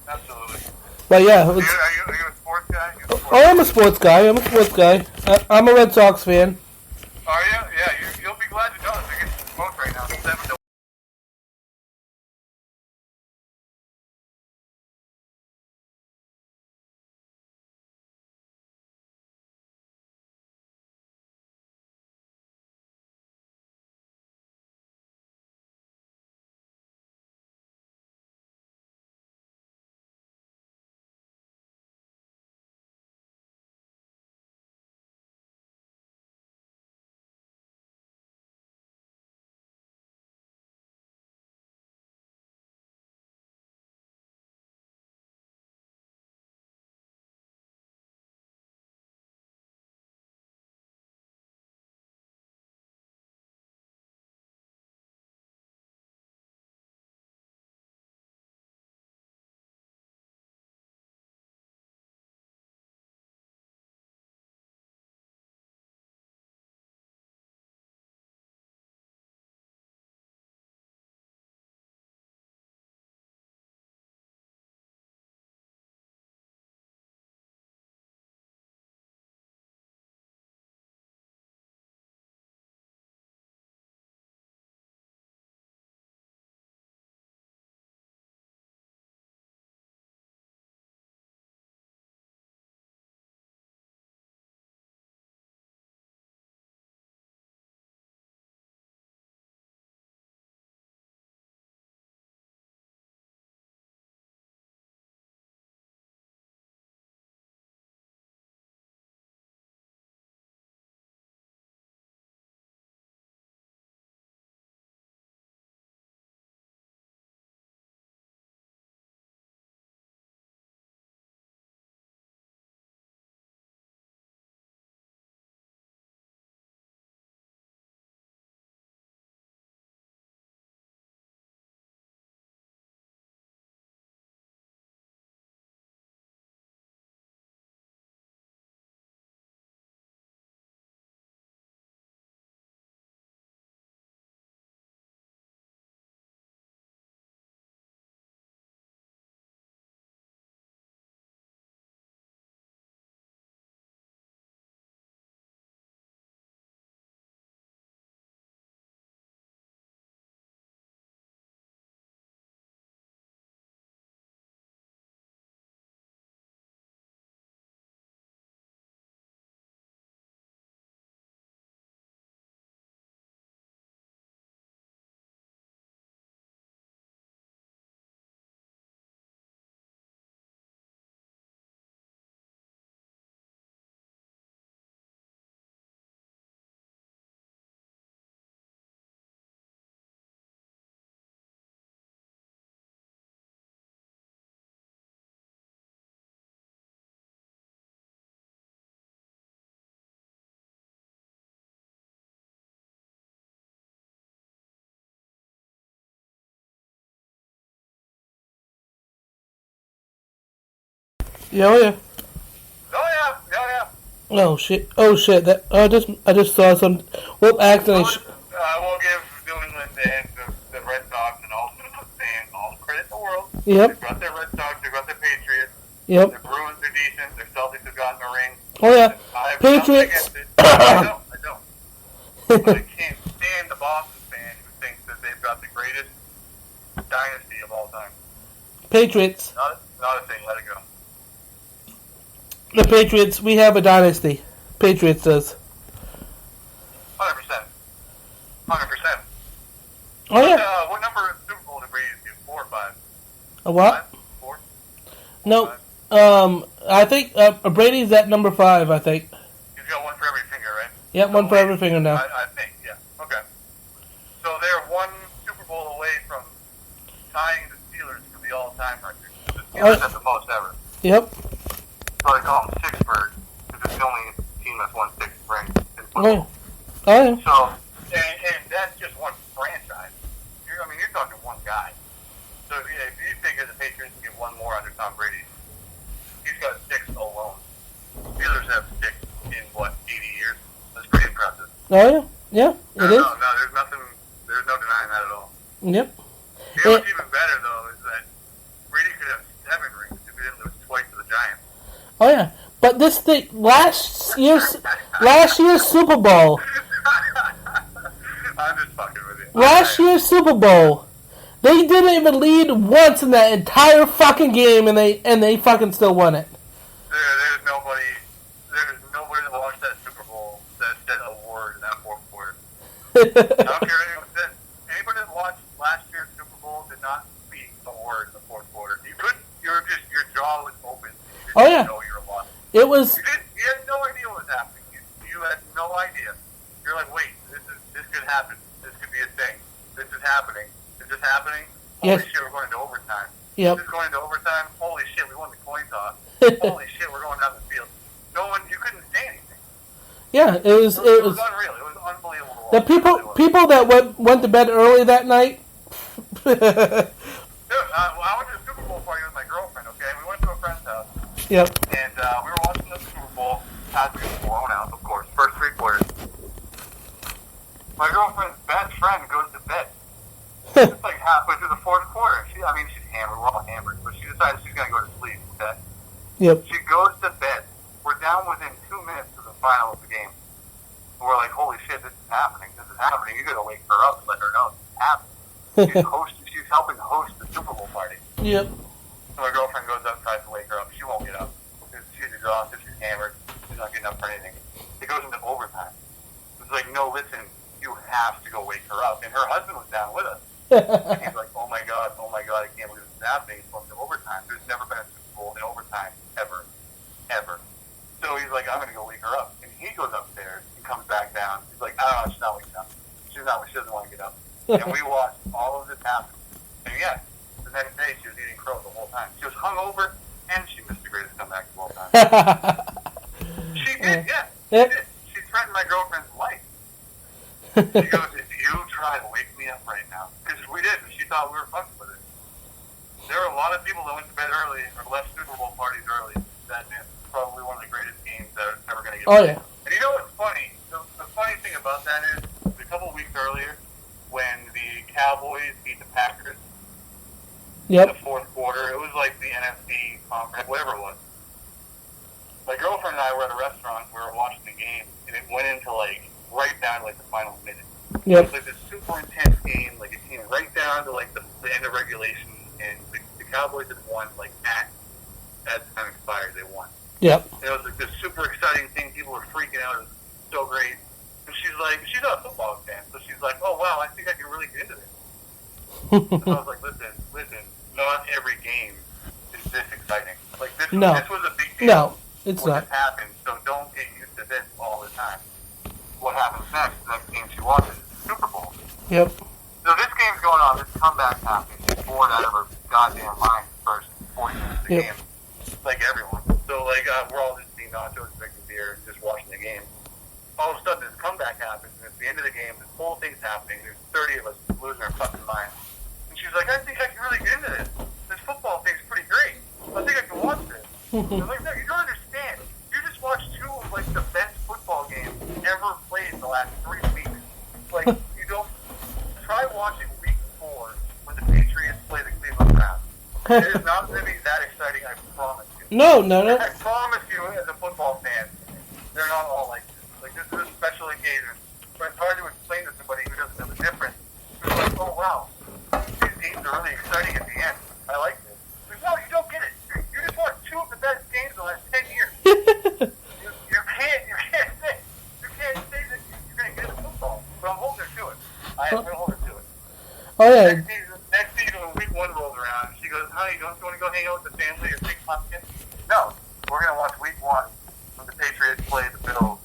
Absolutely. But yeah. Are you a sports guy? Oh, I'm a sports guy. I'm a Red Sox fan. Are you? Yeah, you'll be glad to know that they're getting smoked right now. 7-1. Yeah, oh yeah. Oh yeah. Oh shit! Oh shit! That I just saw some. Whoop! Accidentally. We'll give New England and the Red Sox and all the fans all the credit in the world. Yep. They've got their Red Sox, they've got their Patriots. Yep. Their Bruins are decent. Their Celtics have gotten a ring. Oh yeah. I have Patriots. I don't. But I can't stand the Boston fan who thinks that they've got the greatest dynasty of all time. Patriots. Not a thing. Let it go. The Patriots. We have a dynasty. Patriots does. 100%. 100%. Oh yeah. What number of Super Bowl did Brady get? 4 or 5? A what? 5? 4? No. 5? I think Brady's at number 5. I think. He's got one for every finger, right? Yep, one for every finger now. I think, yeah. Okay. So they're one Super Bowl away from tying the Steelers for the all-time record. The Steelers have the most ever. Yep. So they call them Sixburg, because it's the only team that's won 6 rings in football. Oh yeah. So, and that's just one franchise. You're talking one guy. So if you figure the Patriots can get one more under Tom Brady, he's got 6 alone. Steelers have 6 in, 80 years? That's pretty impressive. Oh yeah. Yeah. It is. No, there's no denying that at all. Yep. You know what's even better, though, is that Brady could have 7 rings if he didn't lose twice to the Giants. Oh yeah. But this thing last year's Super Bowl. I'm just fucking with you. Last year's Super Bowl, they didn't even lead once in that entire fucking game, and they fucking still won it. There's nobody that watched that Super Bowl that said a word in that fourth quarter. I don't care what anyone said. Anybody that watched last year's Super Bowl did not speak a word in the fourth quarter. Your jaw was open. You didn't know you were lost. It was. You had no idea what was happening. You had no idea. You're like, wait, this could happen. This could be a thing. This is happening. Is this happening? Holy Yes. shit, we're going into overtime. Yep. This is going into overtime. Holy shit, we won the coin toss. Holy shit, we're going down the field. You couldn't say anything. Yeah, it was unreal. It was unbelievable. The people that went to bed early that night. Dude, I went to a Super Bowl party with my girlfriend, okay? We went to a friend's house. Yep. And we were watching the Super Bowl. As we were blown out, of course. First 3 quarters. My girlfriend's best friend goes to bed. It's like halfway through the fourth quarter. She's hammered. We're all hammered. But she decides she's going to go to sleep, okay? Yep. She goes to bed. We're down within 2 minutes to the final of the game. We're like, holy shit, this is happening. This is happening. You got to wake her up and let her know this is happening. She's helping host the Super Bowl party. Yep. So my girlfriend goes up, tries to wake her up. She won't get up. She's exhausted. She's hammered. She's not getting up for anything. It goes into overtime. It's like, no, listen, you have to go wake her up. And her husband was down with us. And he's like, oh my god, I can't believe this is happening. It's going to overtime. There's never been a Super Bowl in overtime, ever. So he's like, I'm going to go wake her up. And he goes upstairs and comes back down. He's like, I don't know, she's not waking up. She doesn't want to get up. And we watched all of this happen. And yeah, the next day she was eating crow the whole time. She was hungover, and she missed the greatest comeback of all time. She did, yeah. She did. She threatened my girlfriend's life. She goes, if you try to wake me up right now, because we did, and she thought we were fucking with it. There were a lot of people that went to bed early or left Super Bowl parties early. That is probably one of the greatest games that are ever going to get played. Yeah. And you know what's funny? The funny thing about that is, a couple weeks earlier, when the Cowboys beat the Packers in the fourth quarter, it was like the NFC conference, whatever it was. My girlfriend and I were at a restaurant, we were watching the game, and it went into right down to the final minute. Yep. It was like this super intense game, it came right down to the end of regulation, and the Cowboys had won as time expired, they won. Yep. And it was like this super exciting thing, people were freaking out, it was so great. And she's like, she's not a football fan, so she's like, oh wow, I think I can really get into this. So I was like, listen, not every game is this exciting. This was a big deal. No, it's not. This happened, so don't get used to this all the time. What happens next? The next game she watches is the Super Bowl. Yep. So this game's going on, this comeback's happening. She's bored out of her goddamn mind the first 40 minutes of the game. Like everyone. So we're all just eating nachos, drinking beer, just watching the game. All of a sudden this comeback happens, and it's the end of the game, this whole thing's happening, there's 30 of us losing our fucking minds. And she's like, I think I can really get into this. This football thing's pretty great. I think I can watch this. Like, no, you don't understand. You just watched two of like the best football games ever played in the last 3 weeks. Like, you don't try watching Week 4 when the Patriots play the Cleveland Browns. It is not going to be that exciting. I promise you. No. I promise you, as a football fan, they're not all like this. Like, this is a special occasion. But it's hard to explain to somebody who doesn't know the difference. Who's like, oh wow, these games are really exciting at the end. I like this. Like, no, you don't get it. You just watched two of the best games in the last 10 years. you can't say that you're going to get into football. But I'm holding her to it. I'm going to hold her to it. Oh yeah. Next season, when Week 1 rolls around, she goes, honey, don't you want to go hang out with the family or Big Pumpkin? No, we're going to watch Week 1 when the Patriots play the Bills,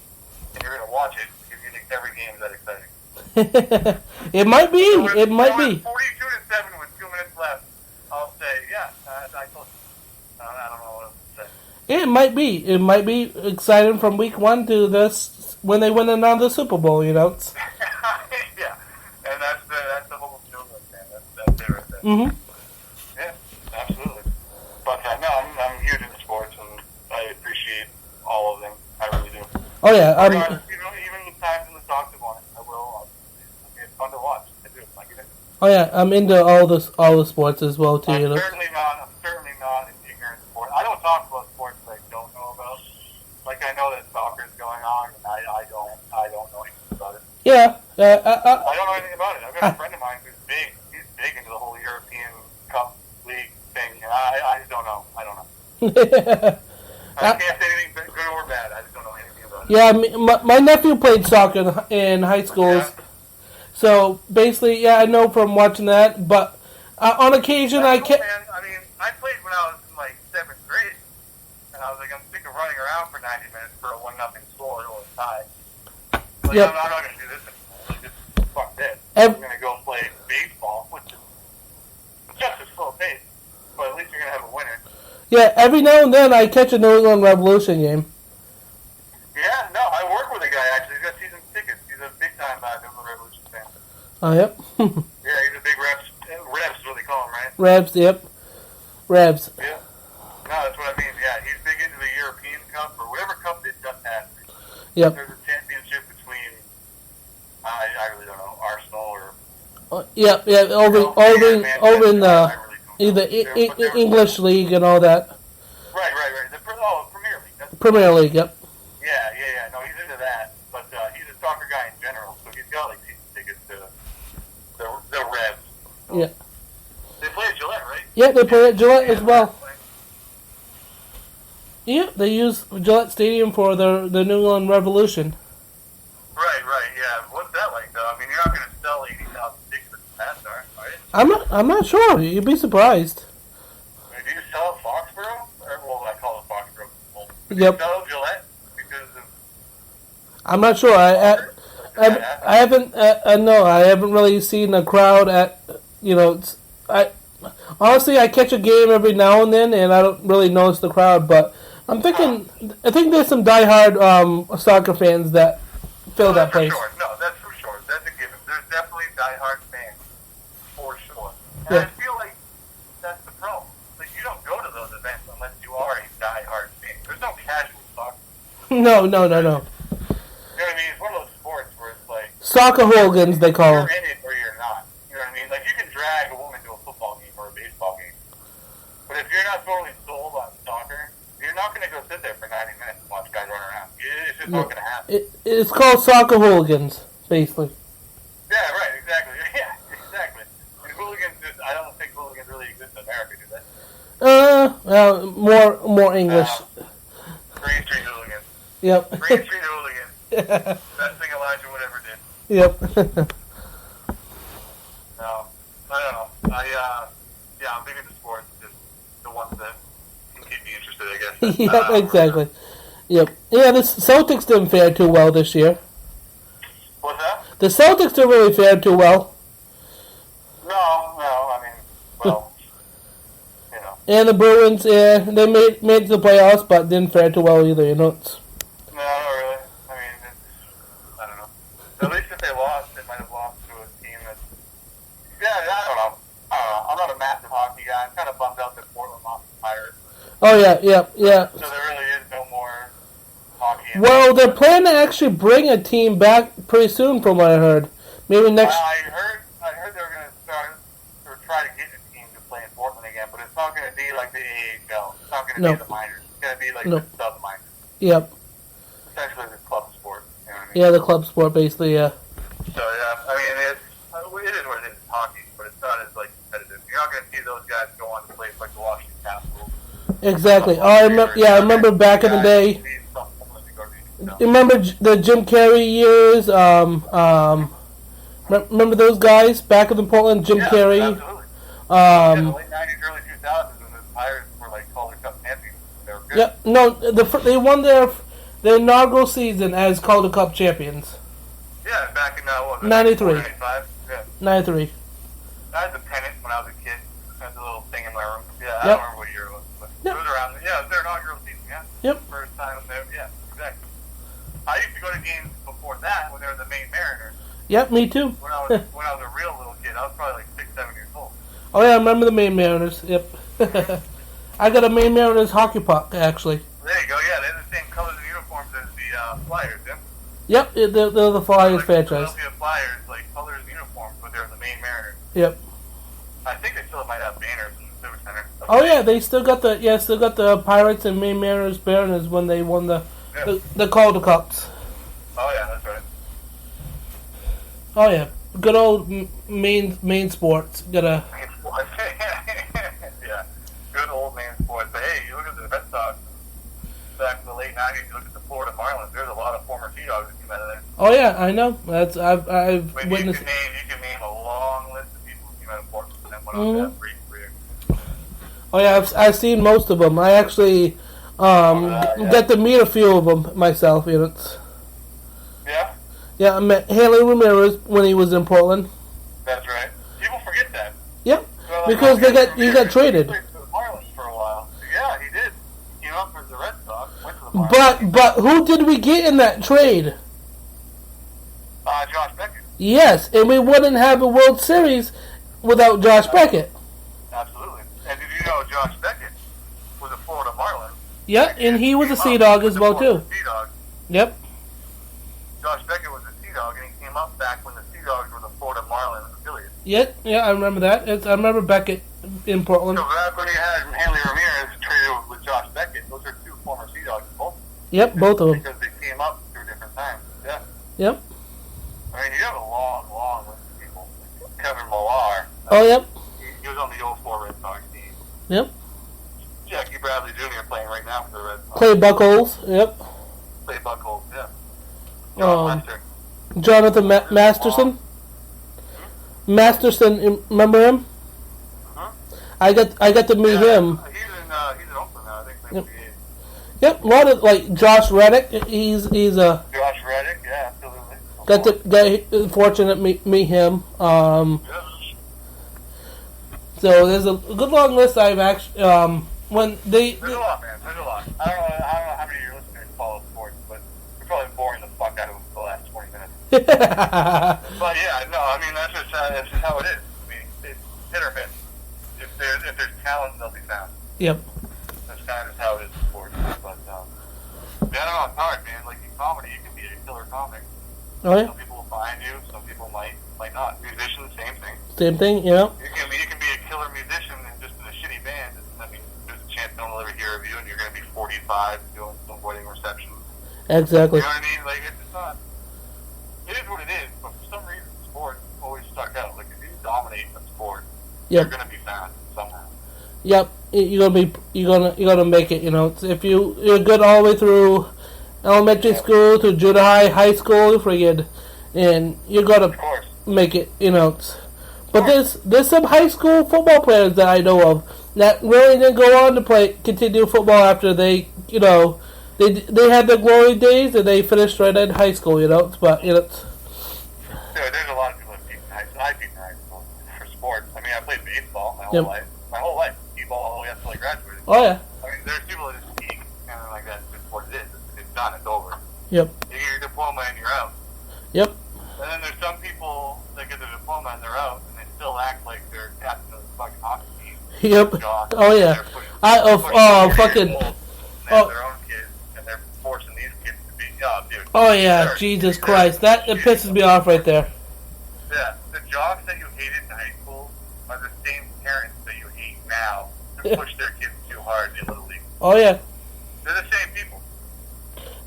and you're going to watch it because you think every game is that exciting. It might be. It might be. 42-7 with 2 minutes left. I'll say, yeah, I told you. I don't know what else to say. It might be. It might be exciting from Week 1 to this when they win another Super Bowl. You know. Yeah, and that's the whole deal, man. That's it right there. Mm-hmm. Yeah, absolutely. But no, I'm huge into sports, and I appreciate all of them. I really do. Oh yeah. Even the times in the soccer one, I will. It's fun to watch. I do. I get it. Oh yeah. I'm into all the sports as well too. You know. I'm certainly not an ignorant sport. I don't talk about sports that I don't know about. Like, I know that soccer is going on, and I don't know anything about it. Yeah. I don't know anything about it. I've got a friend of mine who's big. He's big into the whole European Cup League thing, and I just don't know. I don't know. I can't say anything good or bad. I just don't know anything about it. Yeah, my nephew played soccer in high schools. Yeah. So basically, yeah, I know from watching that. But on occasion, Man, I played when I was in like 7th grade, and I was like, I'm sick of running around for 90 minutes for a 1-0 score or a tie. Like, Yep. I'm not going to do this anymore. Like, just fuck this. I'm going to go play baseball, which is just as slow pace, but at least you're going to have a winner. Yeah, every now and then I catch a New England Revolution game. Yeah, no, I work with a guy actually. He's got season tickets. He's a big time New England Revolution fan. Oh, yep. Yeah, he's a big Rebs. Rebs is what they call him, right? Rebs, yep. Rebs. Yeah. No, that's what I mean. Yeah, he's big into the European Cup or whatever cup they just had. Yep. There's a championship between, I really don't know, Arsenal or... Yep, over in the either English League and all that. Right. Premier League. That's Premier League, yep. Yeah. No, he's into that. But he's a soccer guy in general, so he's got like season tickets to the Revs. So. Yeah. They play at Gillette, right? Yeah, they play at Gillette as well. Yeah, they use Gillette Stadium for the New England Revolution. Right, yeah. What's that like, though? I mean, you're not going to sell 80,000 tickets at Pats, are you? I'm not sure. You'd be surprised. I mean, do you sell Foxborough? Well, I call it Foxborough. Well, do Yep. you sell Gillette? Because of... I'm not sure. I haven't. No, I haven't really seen a crowd at. Honestly, I catch a game every now and then, and I don't really notice the crowd. But I think there's some diehard soccer fans that fill that place. Sure. No, that's for sure. That's a given. There's definitely diehard fans, for sure. And Yeah. I feel like that's the problem. Like, you don't go to those events unless you are a diehard fan. There's no casual soccer. No. You know what I mean? It's one of those sports where it's like... Soccer hooligans, they call them. You're in it or you're not. You know what I mean? Like, you can drag a woman to a football game or a baseball game. But if you're not totally sold on soccer, you're not going to go sit there for 90 minutes and watch guys run around. It's just not going to happen. It's called soccer hooligans, basically. Yeah, right, exactly. Yeah, exactly. And hooligans I don't think hooligans really exist in America, do they? Well, more English. Green Street hooligans. Yep. Green Street hooligans. Best thing Elijah would ever did. Yep. No, I don't know. I'm big into sports. Just the ones that can keep me interested, I guess. Yep, exactly. Yep. Yeah, the Celtics didn't fare too well this year. What's that? The Celtics didn't really fare too well. No, I mean, well, you know. And the Bruins, yeah, they made it to the playoffs, but didn't fare too well either, you know. No, not really. I mean, I don't know. At least if they lost, they might have lost to a team that's... Yeah, I don't know. I'm not a massive hockey guy. I'm kind of bummed out that Portland lost to Pirates. Oh yeah. So there really is no more hockey. Well, they're planning to actually bring a team back pretty soon, from what I heard. Maybe next. I heard they were going to start or try to get a team to play in Portland again, but it's not going to be like the AHL. It's not going to be the minors. It's going to be like the sub minors. Yep. Essentially, the club sport. You know what I mean? Yeah, the club sport, basically. Yeah. So yeah, I mean, it is what it is. It's hockey, but it's not as like competitive. You're not going to see those guys go on to play like the Washington Capitals. Exactly. Oh, I remember back in the day. You remember the Jim Carrey years? Remember those guys back in the Portland? Jim Carrey. Absolutely. The late '90s, early 2000s, when the Pirates were like Calder Cup champions. They were good. Yeah. No, they won their inaugural season as Calder Cup champions. Yeah, back in what was it, 93. 95? Yeah. 93. I had the pennant when I was a kid. I had the little thing in my room. Yeah, I Yep. don't remember what year it was, but it was around. Yeah, it was their inaugural season. Yeah. Yep. First time there. Yeah, exactly. I used to go to games before that when they were the Maine Mariners. Yep, me too. When I was a real little kid, I was probably like 6, 7 years old. Oh yeah, I remember the Maine Mariners. Yep. I got a Maine Mariners hockey puck, actually. There you go. Yeah, they have the same colors and uniforms as the Flyers. Yeah. Yep, they're the Flyers franchise. Philadelphia Flyers, like colors and uniforms, but they're the Maine Mariners. Yep. I think they still might have banners in the Civic Center. Oh yeah, they still got the Pirates and Maine Mariners banners when they won the Calder Cups. Oh yeah, that's right. Oh yeah, good old Maine sports. Yeah, good old Maine sports. But hey, you look at the Red Sox back in the late '90s. You look at the Florida Marlins. There's a lot of former Sea Dogs that came out of there. Oh yeah, I know. I've witnessed. You can name a long list of people who came out of Portland and went on that great career. Oh yeah, I've seen most of them. I actually got to meet a few of them myself. You know. Yeah. Yeah, I met Hanley Ramirez when he was in Portland. That's right. People forget that. Yep, well, because he got traded. He played for the Marlins for a while. Yeah, he did. He came up for the Red Sox, went to the Marlins. But who did we get in that trade? Josh Beckett. Yes, and we wouldn't have a World Series without Josh Beckett. Absolutely. And did you know Josh Beckett was a Florida Marlin? Yeah, and he was a Sea Dog as well too. Yep. Josh Beckett was a Sea Dog, and he came up back when the Sea Dogs were the Florida Marlins affiliate. Yeah, I remember that. I remember Beckett in Portland. So back when he had Hanley Ramirez traded with Josh Beckett, those are two former Sea Dogs, both. Yep, both of them. Because they came up through different times. Yeah. Yep. I mean, you have a long list of people. Kevin Millar. Oh, yep. He was on the 04 Red Sox team. Yep. Jackie Bradley Jr. playing right now for the Red Sox. Clay Buchholz. Yep. Clay Buchholz, yeah. John Lester. Jonathan Masterson. Masterson, remember him? I got to meet him. He's in Oakland now, I think. Yep, a lot of like Josh Reddick. He's a Josh Reddick, yeah, absolutely. got fortunate to meet him. So there's a good long list. I've actually when there's a lot, man. There's a lot. I don't know how many of your listeners follow sports, but we're probably boring the fuck out of them for the last 20 minutes. But yeah, no, I mean that's just how it is. I mean, it's hit or miss. If there's talent, they'll be found. Yep. That's kind of just how it is in sports. But yeah, I don't know. It's hard, man. Like in comedy, you can be a killer comic. Oh yeah. Some people will find you. Some people might not. Musicians, same thing. Same thing, yeah. You can be a killer musician and just in a shitty band. I mean, there's a chance no one will ever hear of you, and you're going to be 45 doing some wedding receptions. Exactly. You know what I mean? Like it's just not. It is what it is. But for some reason, sports always stuck out. Like if you dominate a sport, you're going to be found somehow. Yep, you're gonna make it. You know, if you're good all the way through elementary school to junior high school, friggin', and you're gonna make it. You know, but there's some high school football players that I know of that really didn't go on to continue football after they had their glory days and they finished right in high school. You know, but you know. There's a lot of people that peaked in high school. I peaked in high school for sports. I mean, I played baseball my whole life. My whole life. All the way up until I graduated. Oh yeah. I mean, there's people that just peak and like that's just what it is. It's done. It's over. Yep. You get your diploma and you're out. Yep. And then there's some people that get their diploma and they're out and they still act like they're captain of the fucking hockey team. Yep. Jocks. Oh yeah. Fucking. They have their own kids, and they're forcing these kids to be. Oh, dude. Oh yeah, Jesus Christ, that it pisses me off right there. Yeah, the jocks that you hated in high school are the same parents that you hate now who push their kids too hard in Little League. Oh yeah. They're the same people.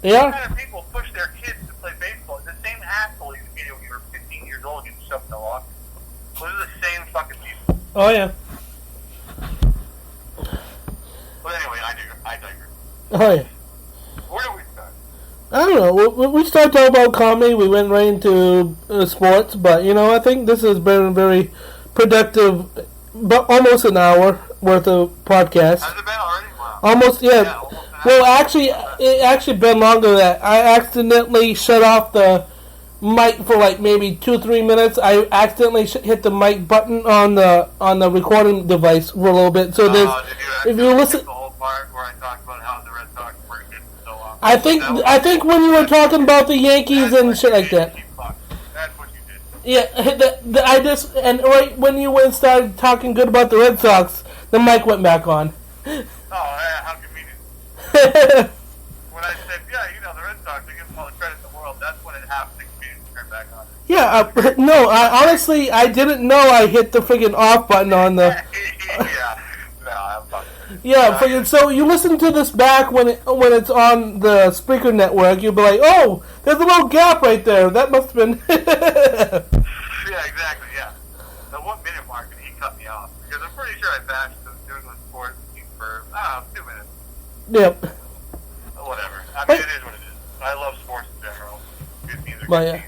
They are. What kind of people push their kids to play baseball? The same asshole you hated when you were 15 years old getting shoved in the locker. Those are the same fucking people. Oh yeah. But anyway, I digress. Oh yeah. Where do we start? I don't know. We started talking about comedy. We went right into sports, but I think this has been a very productive, but almost an hour worth of podcast. Has it been already? Wow. Almost, yeah. Almost Well, actually, it actually been longer than that. I accidentally shut off the mic for like maybe 2-3 minutes. I accidentally hit the mic button on the recording device for a little bit. So there's, if you listen, the whole part where I talked about how the Red Sox were good for so long. I think when you were talking about the Yankees and shit like that. That's what you did. Yeah, I just, and right when you went started talking good about the Red Sox, the mic went back on. Oh, yeah, how convenient. When I said, the Red Sox, I give them all the credit in the world, that's when it happened to turn back on. Yeah, no, honestly, I didn't know I hit the friggin' off button on the... Yeah, no, I'm fucking... Yeah, friggin', so you listen to this back when it's on the Spreaker network, you'll be like, oh, there's a little gap right there, that must have been... Yeah, exactly, yeah. The 1 minute mark, and he cut me off, because I'm pretty sure I bashed the New England sports team for, 2 minutes. Yep. Whatever. I mean, it is what it is. I love sports in general. Good teams are good teams.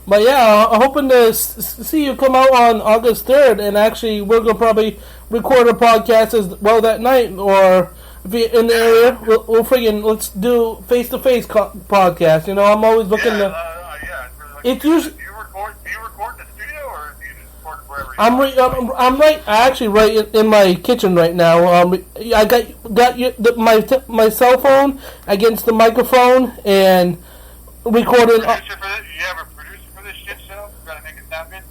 But yeah, I'm hoping to see you come out on August 3rd, and actually we're going to probably record a podcast as well that night, or if you're in the area, we'll friggin' let's do face-to-face podcast. I'm always looking to... Yeah, it's really like... Do you record in the studio, or do you just record wherever you I'm right in my kitchen right now. I got my cell phone against the microphone and recording. You have a producer for this shit show? Trying to make it sound good?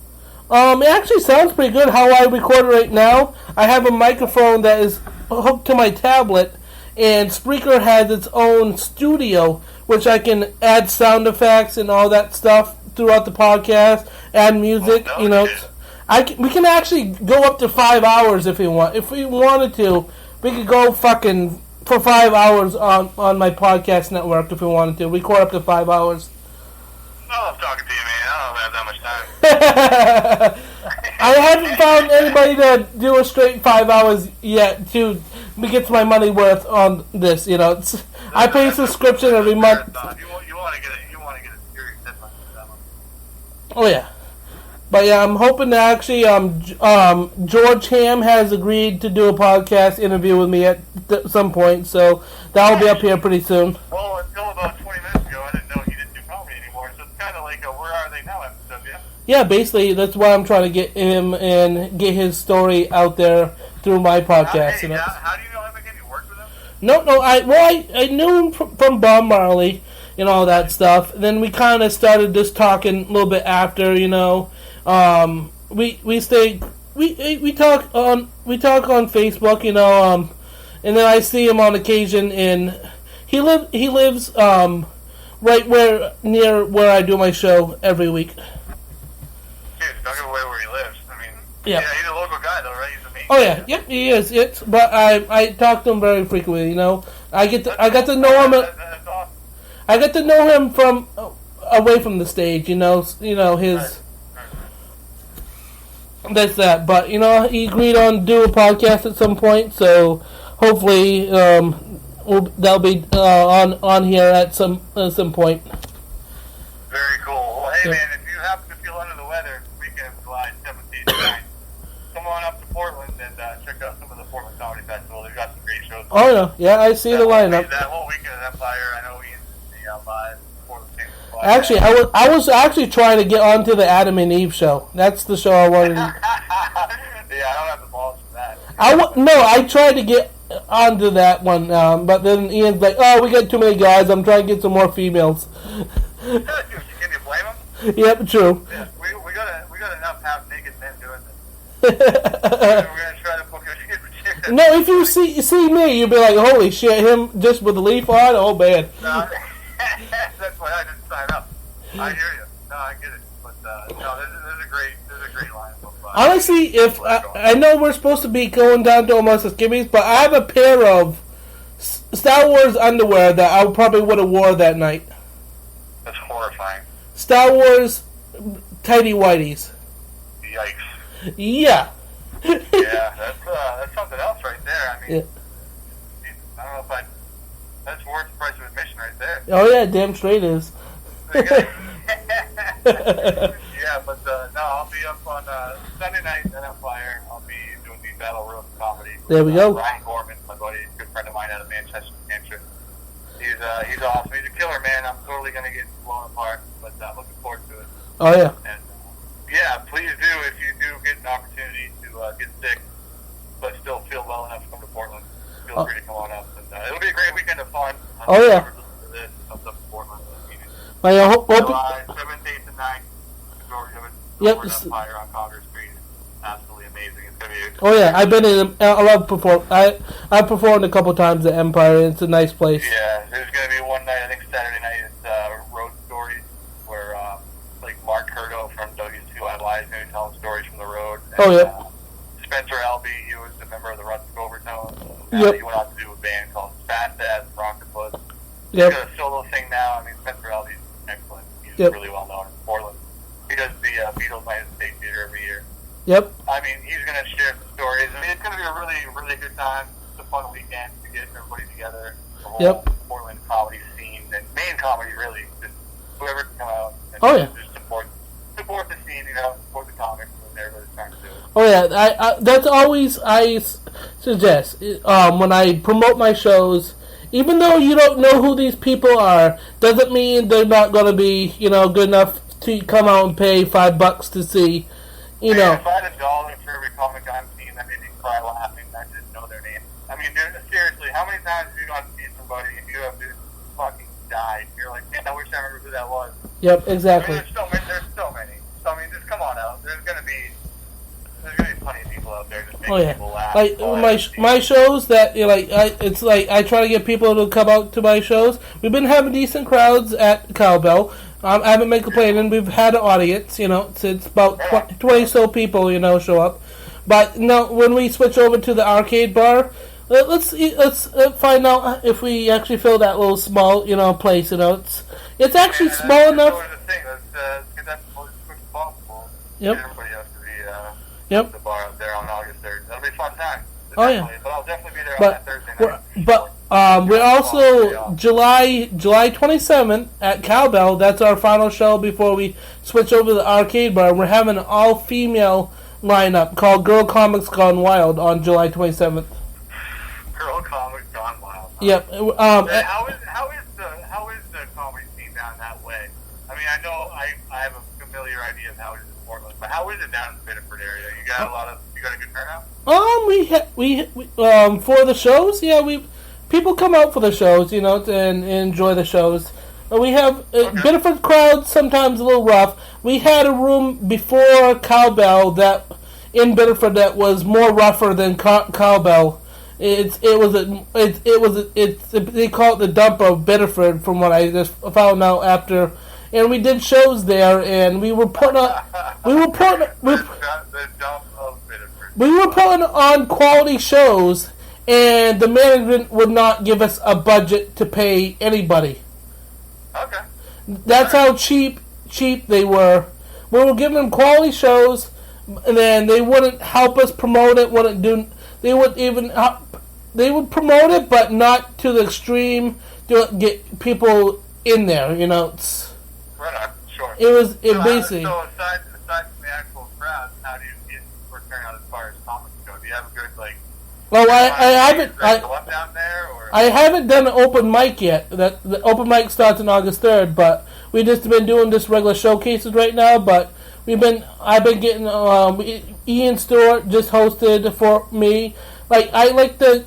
It actually sounds pretty good how I record it right now. I have a microphone that is hooked to my tablet, and Spreaker has its own studio, which I can add sound effects and all that stuff throughout the podcast, add music, we can actually go up to 5 hours if we want. If we wanted to, we could go fucking for 5 hours on my podcast network if we wanted to. Record up to 5 hours. I love talking to you, man. I don't have that much time. I haven't found anybody to do a straight 5 hours yet to get my money worth on this. I pay a subscription every month. You want to get a serious deadline for that one. Oh yeah. But yeah, I'm hoping to actually, George Ham has agreed to do a podcast interview with me at some point, so that'll be up here pretty soon. Well, until about 20 minutes ago, I didn't know he didn't do comedy anymore, so it's kind of like a Where Are They Now episode, yeah? Yeah, basically, that's why I'm trying to get him and get his story out there through my podcast. How do you know him again? You worked with him? No, I knew him from Bob Marley and all that stuff. Then we kind of started just talking a little bit after, we talk on Facebook, and then I see him on occasion, and he lives right near where I do my show every week. Dude, don't give away where he lives. I mean, yeah, he's a local guy though, right? He's a main. Oh yeah, yep, he is. But I talk to him very frequently. I got to know him. That's awesome. I got to know him from away from the stage. His. Right. That's that. But he agreed on do a podcast at some point. So hopefully, that'll be on here at some point. Very cool. Well, hey man, if you happen to feel under the weather, weekend July 17th, 9th, come on up to Portland and check out some of the Portland Comedy Festival. They've got some great shows. Oh yeah, I see the lineup. That whole weekend of Empire, I know Ian's live for the same. Actually, I was actually trying to get onto the Adam and Eve show. That's the show I wanted. Yeah, I don't have the balls for that. No, I tried to get onto that one, but then Ian's like, "Oh, we got too many guys. I'm trying to get some more females." Can you blame him? Yep, true. Yeah, we got enough half naked men doing this. We're gonna try to book a No, if you see me, you'll be like, holy shit, him just with the leaf on? Oh, man. No, that's why I didn't sign up. I hear you. No, I get it. But, no, this is a great lineup of honestly, if I know we're supposed to be going down to almost skimmies, but I have a pair of Star Wars underwear that I probably would have wore that night. That's horrifying. Star Wars tighty whities. Yikes. Yeah. Yeah, that's something else right there. I mean, I don't know if that's worth the price of admission right there. Oh yeah, damn straight is. Yeah, but no, I'll be up on Sunday night at Empire. I'll be doing the Battle Room comedy. There we go. Ryan Gorman, my buddy, a good friend of mine out of Manchester, New Hampshire. He's awesome. He's a killer, man. I'm totally gonna get blown apart, but looking forward to it. Oh yeah. And yeah, please do if you do get an opportunity to get sick, but still feel well enough to come to Portland. Feel free to come on up, and it'll be a great weekend of fun. Oh yeah. This comes up to Portland. I hope. July 7th, 8th, and 9th. Majority of it. Yep. Empire on Congress Street. Absolutely amazing. It's gonna be. Oh yeah, I've been in. I love perform. I performed a couple times at Empire. And it's a nice place. Yeah, there's gonna be one night. I think Saturday night is Road Stories, where like Mark Curto from W2I is gonna tell stories from the road. And, Oh yeah. Spencer Albee, he was a member of the Rustic Overtones. Yep. He went on to do a band called Fast Ass Rocketfoot. Yep. He's got a solo thing now. I mean, Spencer Albee's excellent. He's Yep. really well known in Portland. He does the Beatles Night at the State Theater every year. Yep. I mean, he's going to share some stories. I mean, it's going to be a really, really good time. It's a fun weekend to get everybody together. The whole Yep. Portland comedy scene and main comedy, really. Just whoever can come out and Oh, yeah. just support the scene, support the comics and everybody's trying to do it. Oh yeah, I that's always I suggest when I promote my shows. Even though you don't know who these people are, doesn't mean they're not going to be good enough to come out and pay $5 to see. If I had $1 for every comic I've seen that made me cry laughing, I didn't know their name. I mean, seriously, how many times have you gone to see somebody and you have just fucking died? You're like, man, I wish I remember who that was. Yep, I exactly. mean, there's so many. So I mean, just come on out. There's gonna be plenty of people out there just making people laugh. Like my shows that it's like I try to get people to come out to my shows. We've been having decent crowds at Cowbell. I haven't been complaining. We've had an audience. It's about 20 so people show up. But no, when we switch over to the arcade bar, let's find out if we actually fill that little small place. It's actually small enough. Let's get that as quick as possible. Yep. Get everybody out to Yep. the bar out there on August 3rd. That'll be a fun time. Oh yeah. But I'll definitely be there on that Thursday night. We're also July 27th at Cowbell. That's our final show before we switch over to the arcade bar. We're having an all-female lineup called Girl Comics Gone Wild on July 27th. Girl Comics Gone Wild. Huh? Yep. How is the comedy scene down that way? I mean, I know I have a familiar idea of how it is in Portland, but how is it down in the Biddeford area? You got a good turnout? We for the shows, people come out for the shows, and enjoy the shows. We have Biddeford crowds sometimes a little rough. We had a room before Cowbell in Biddeford that was more rougher than Cowbell. They call it the dump of Biddeford, from what I just found out after. And we did shows there, and we were putting on quality shows, and the management would not give us a budget to pay anybody. Okay. That's how cheap they were. We were giving them quality shows, and then they wouldn't help us promote it. They would promote it, but not to the extreme to get people in there. Right on, sure. Basically. So aside from the actual crowd, how do you get for turnout as far as comics go? Do you have a good Well, I haven't. down there, or? I haven't done an open mic yet. The open mic starts on August 3rd, but we just been doing just regular showcases right now. But I've been getting Ian Stewart just hosted for me. I like to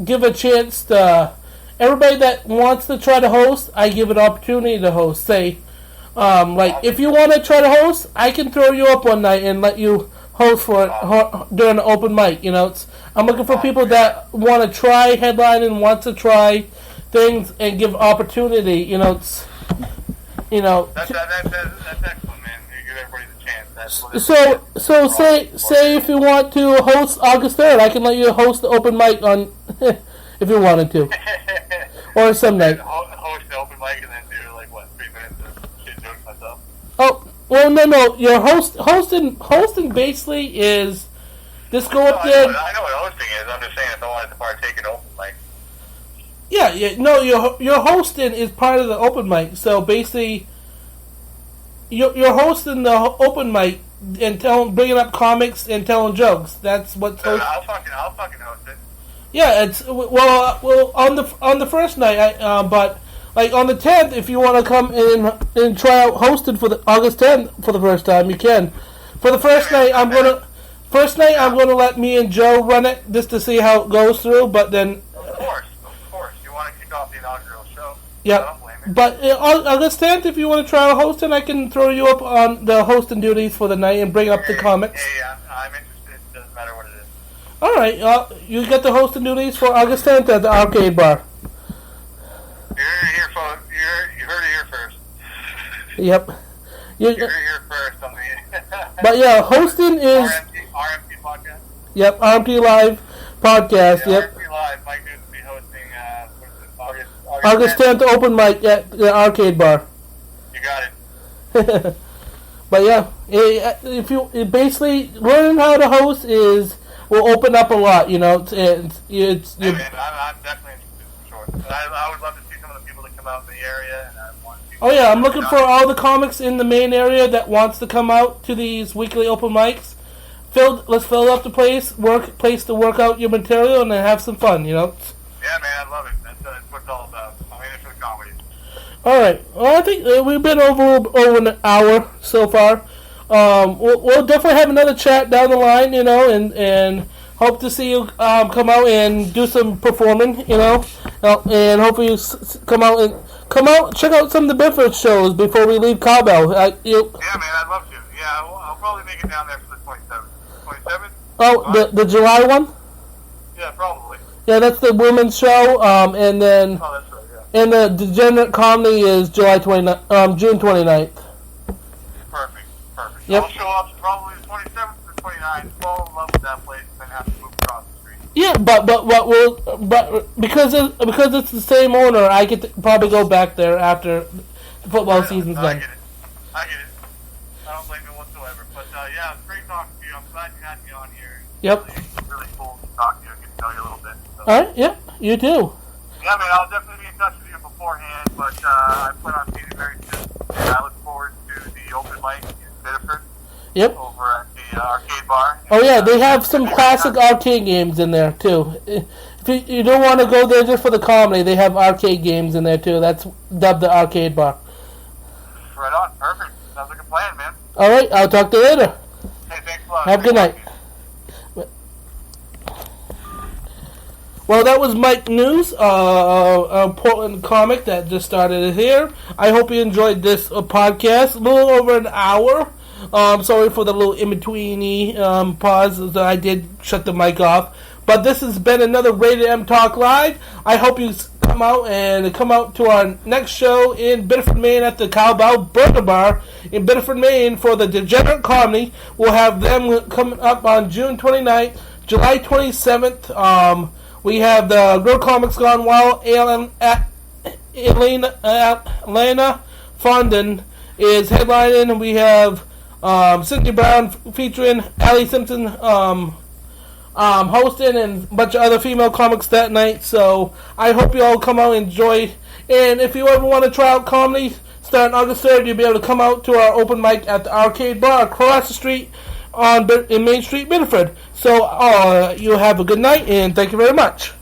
give a chance to everybody that wants to try to host. I give an opportunity to host. If you want to try to host, I can throw you up one night and let you host for it during the open mic. I'm looking for people that want to try headline and want to try things and give opportunity. That's excellent, man. You give everybody the chance. That's what so say if you want to host August 3rd, I can let you host the open mic on if you wanted to, or some night. Host the open mic and then do 3 minutes of shit jokes myself. Oh well, no. Your hosting basically is just go up there. I know what hosting is. I'm just saying if I wanted to partake in open mic. Yeah. No, your hosting is part of the open mic. So basically, you're hosting the open mic and bringing up comics and telling jokes. That's what's. I'll fucking host it. Yeah, it's well on the first night. But on the 10th, if you want to come in and try out hosting for the August 10th for the first time, you can. For the first night, I'm gonna let me and Joe run it just to see how it goes through. But then. Of course, you want to kick off the inaugural show. Yeah, but August 10th, if you want to try hosting, I can throw you up on the hosting duties for the night and bring up the comics. Hey, I'm interested. It doesn't matter what it is. All right, you get the hosting duties for August 10th at the arcade bar. You heard it here first. Yep. You heard it here first on the. But yeah, hosting is RMT podcast. Yep, RMT live podcast. Yeah, yep. RMT live. Mike Neuts will be hosting. August 10th open mic at the arcade bar. You got it. But yeah, if you basically learning how to host will open up a lot. Hey man, I'm definitely interested for sure. I would love to see some of the people that come out in the area, and I want to. Oh yeah, I'm looking for all the comics in the main area that wants to come out to these weekly open mics. Let's fill up the place to work out your material and then have some fun. Yeah, man, I love it. That's what it's all about. I'm in it for the comedy. All right. Well, I think we've been over an hour so far. We'll definitely have another chat down the line, and hope to see you come out and do some performing, and hopefully you come out check out some of the Bifford shows before we leave Cowbell. Yeah, man, I'd love to. Yeah, I'll probably make it down there for the 27th. 27th? Oh, the July one? Yeah, probably. Yeah, that's the women's show, and then. Oh, that's right. Yeah. And the Degenerate Comedy is June 29th. Perfect. Yep. I'll show up probably the 27th or the 29th. Fall in love with that place, and then have to move across the street. Yeah, but because it's the same owner, I get to probably go back there after the football season's done. I get it. I don't blame you whatsoever. But yeah, it's great talking to you. I'm glad you had me on here. Yep. Really cool to talk to you and get to know you a little bit. So. All right. Yep. You too. Yeah, man, I'll definitely be in touch with you beforehand, but I plan on seeing you very soon. And I look forward to the open mic in Biddeford. Yep. Over at the arcade bar. Oh yeah, they have some classic arcade games in there too. If you don't want to go there just for the comedy, they have arcade games in there too. That's dubbed the arcade bar. Right on, perfect. Sounds like a plan, man. All right, I'll talk to you later. Hey, thanks a lot. Have a good night. Well, that was Mike Neuts, a Portland comic that just started here. I hope you enjoyed this podcast. A little over an hour. Sorry for the little in-betweeny pause that I did shut the mic off. But this has been another Rated M Talk Live. I hope you come out to our next show in Biddeford, Maine at the Cowbell Burger Bar in Biddeford, Maine for the Degenerate Comedy. We'll have them coming up on June 29th, July 27th. We have the Girl Comics Gone Wild. Elena Fondon is headlining. We have Cynthia Brown featuring Allie Simpson hosting, and a bunch of other female comics that night. So I hope you all come out and enjoy. And if you ever want to try out comedy, starting August 3rd, you'll be able to come out to our open mic at the arcade bar across the street in Main Street, Biddeford. So you have a good night, and thank you very much.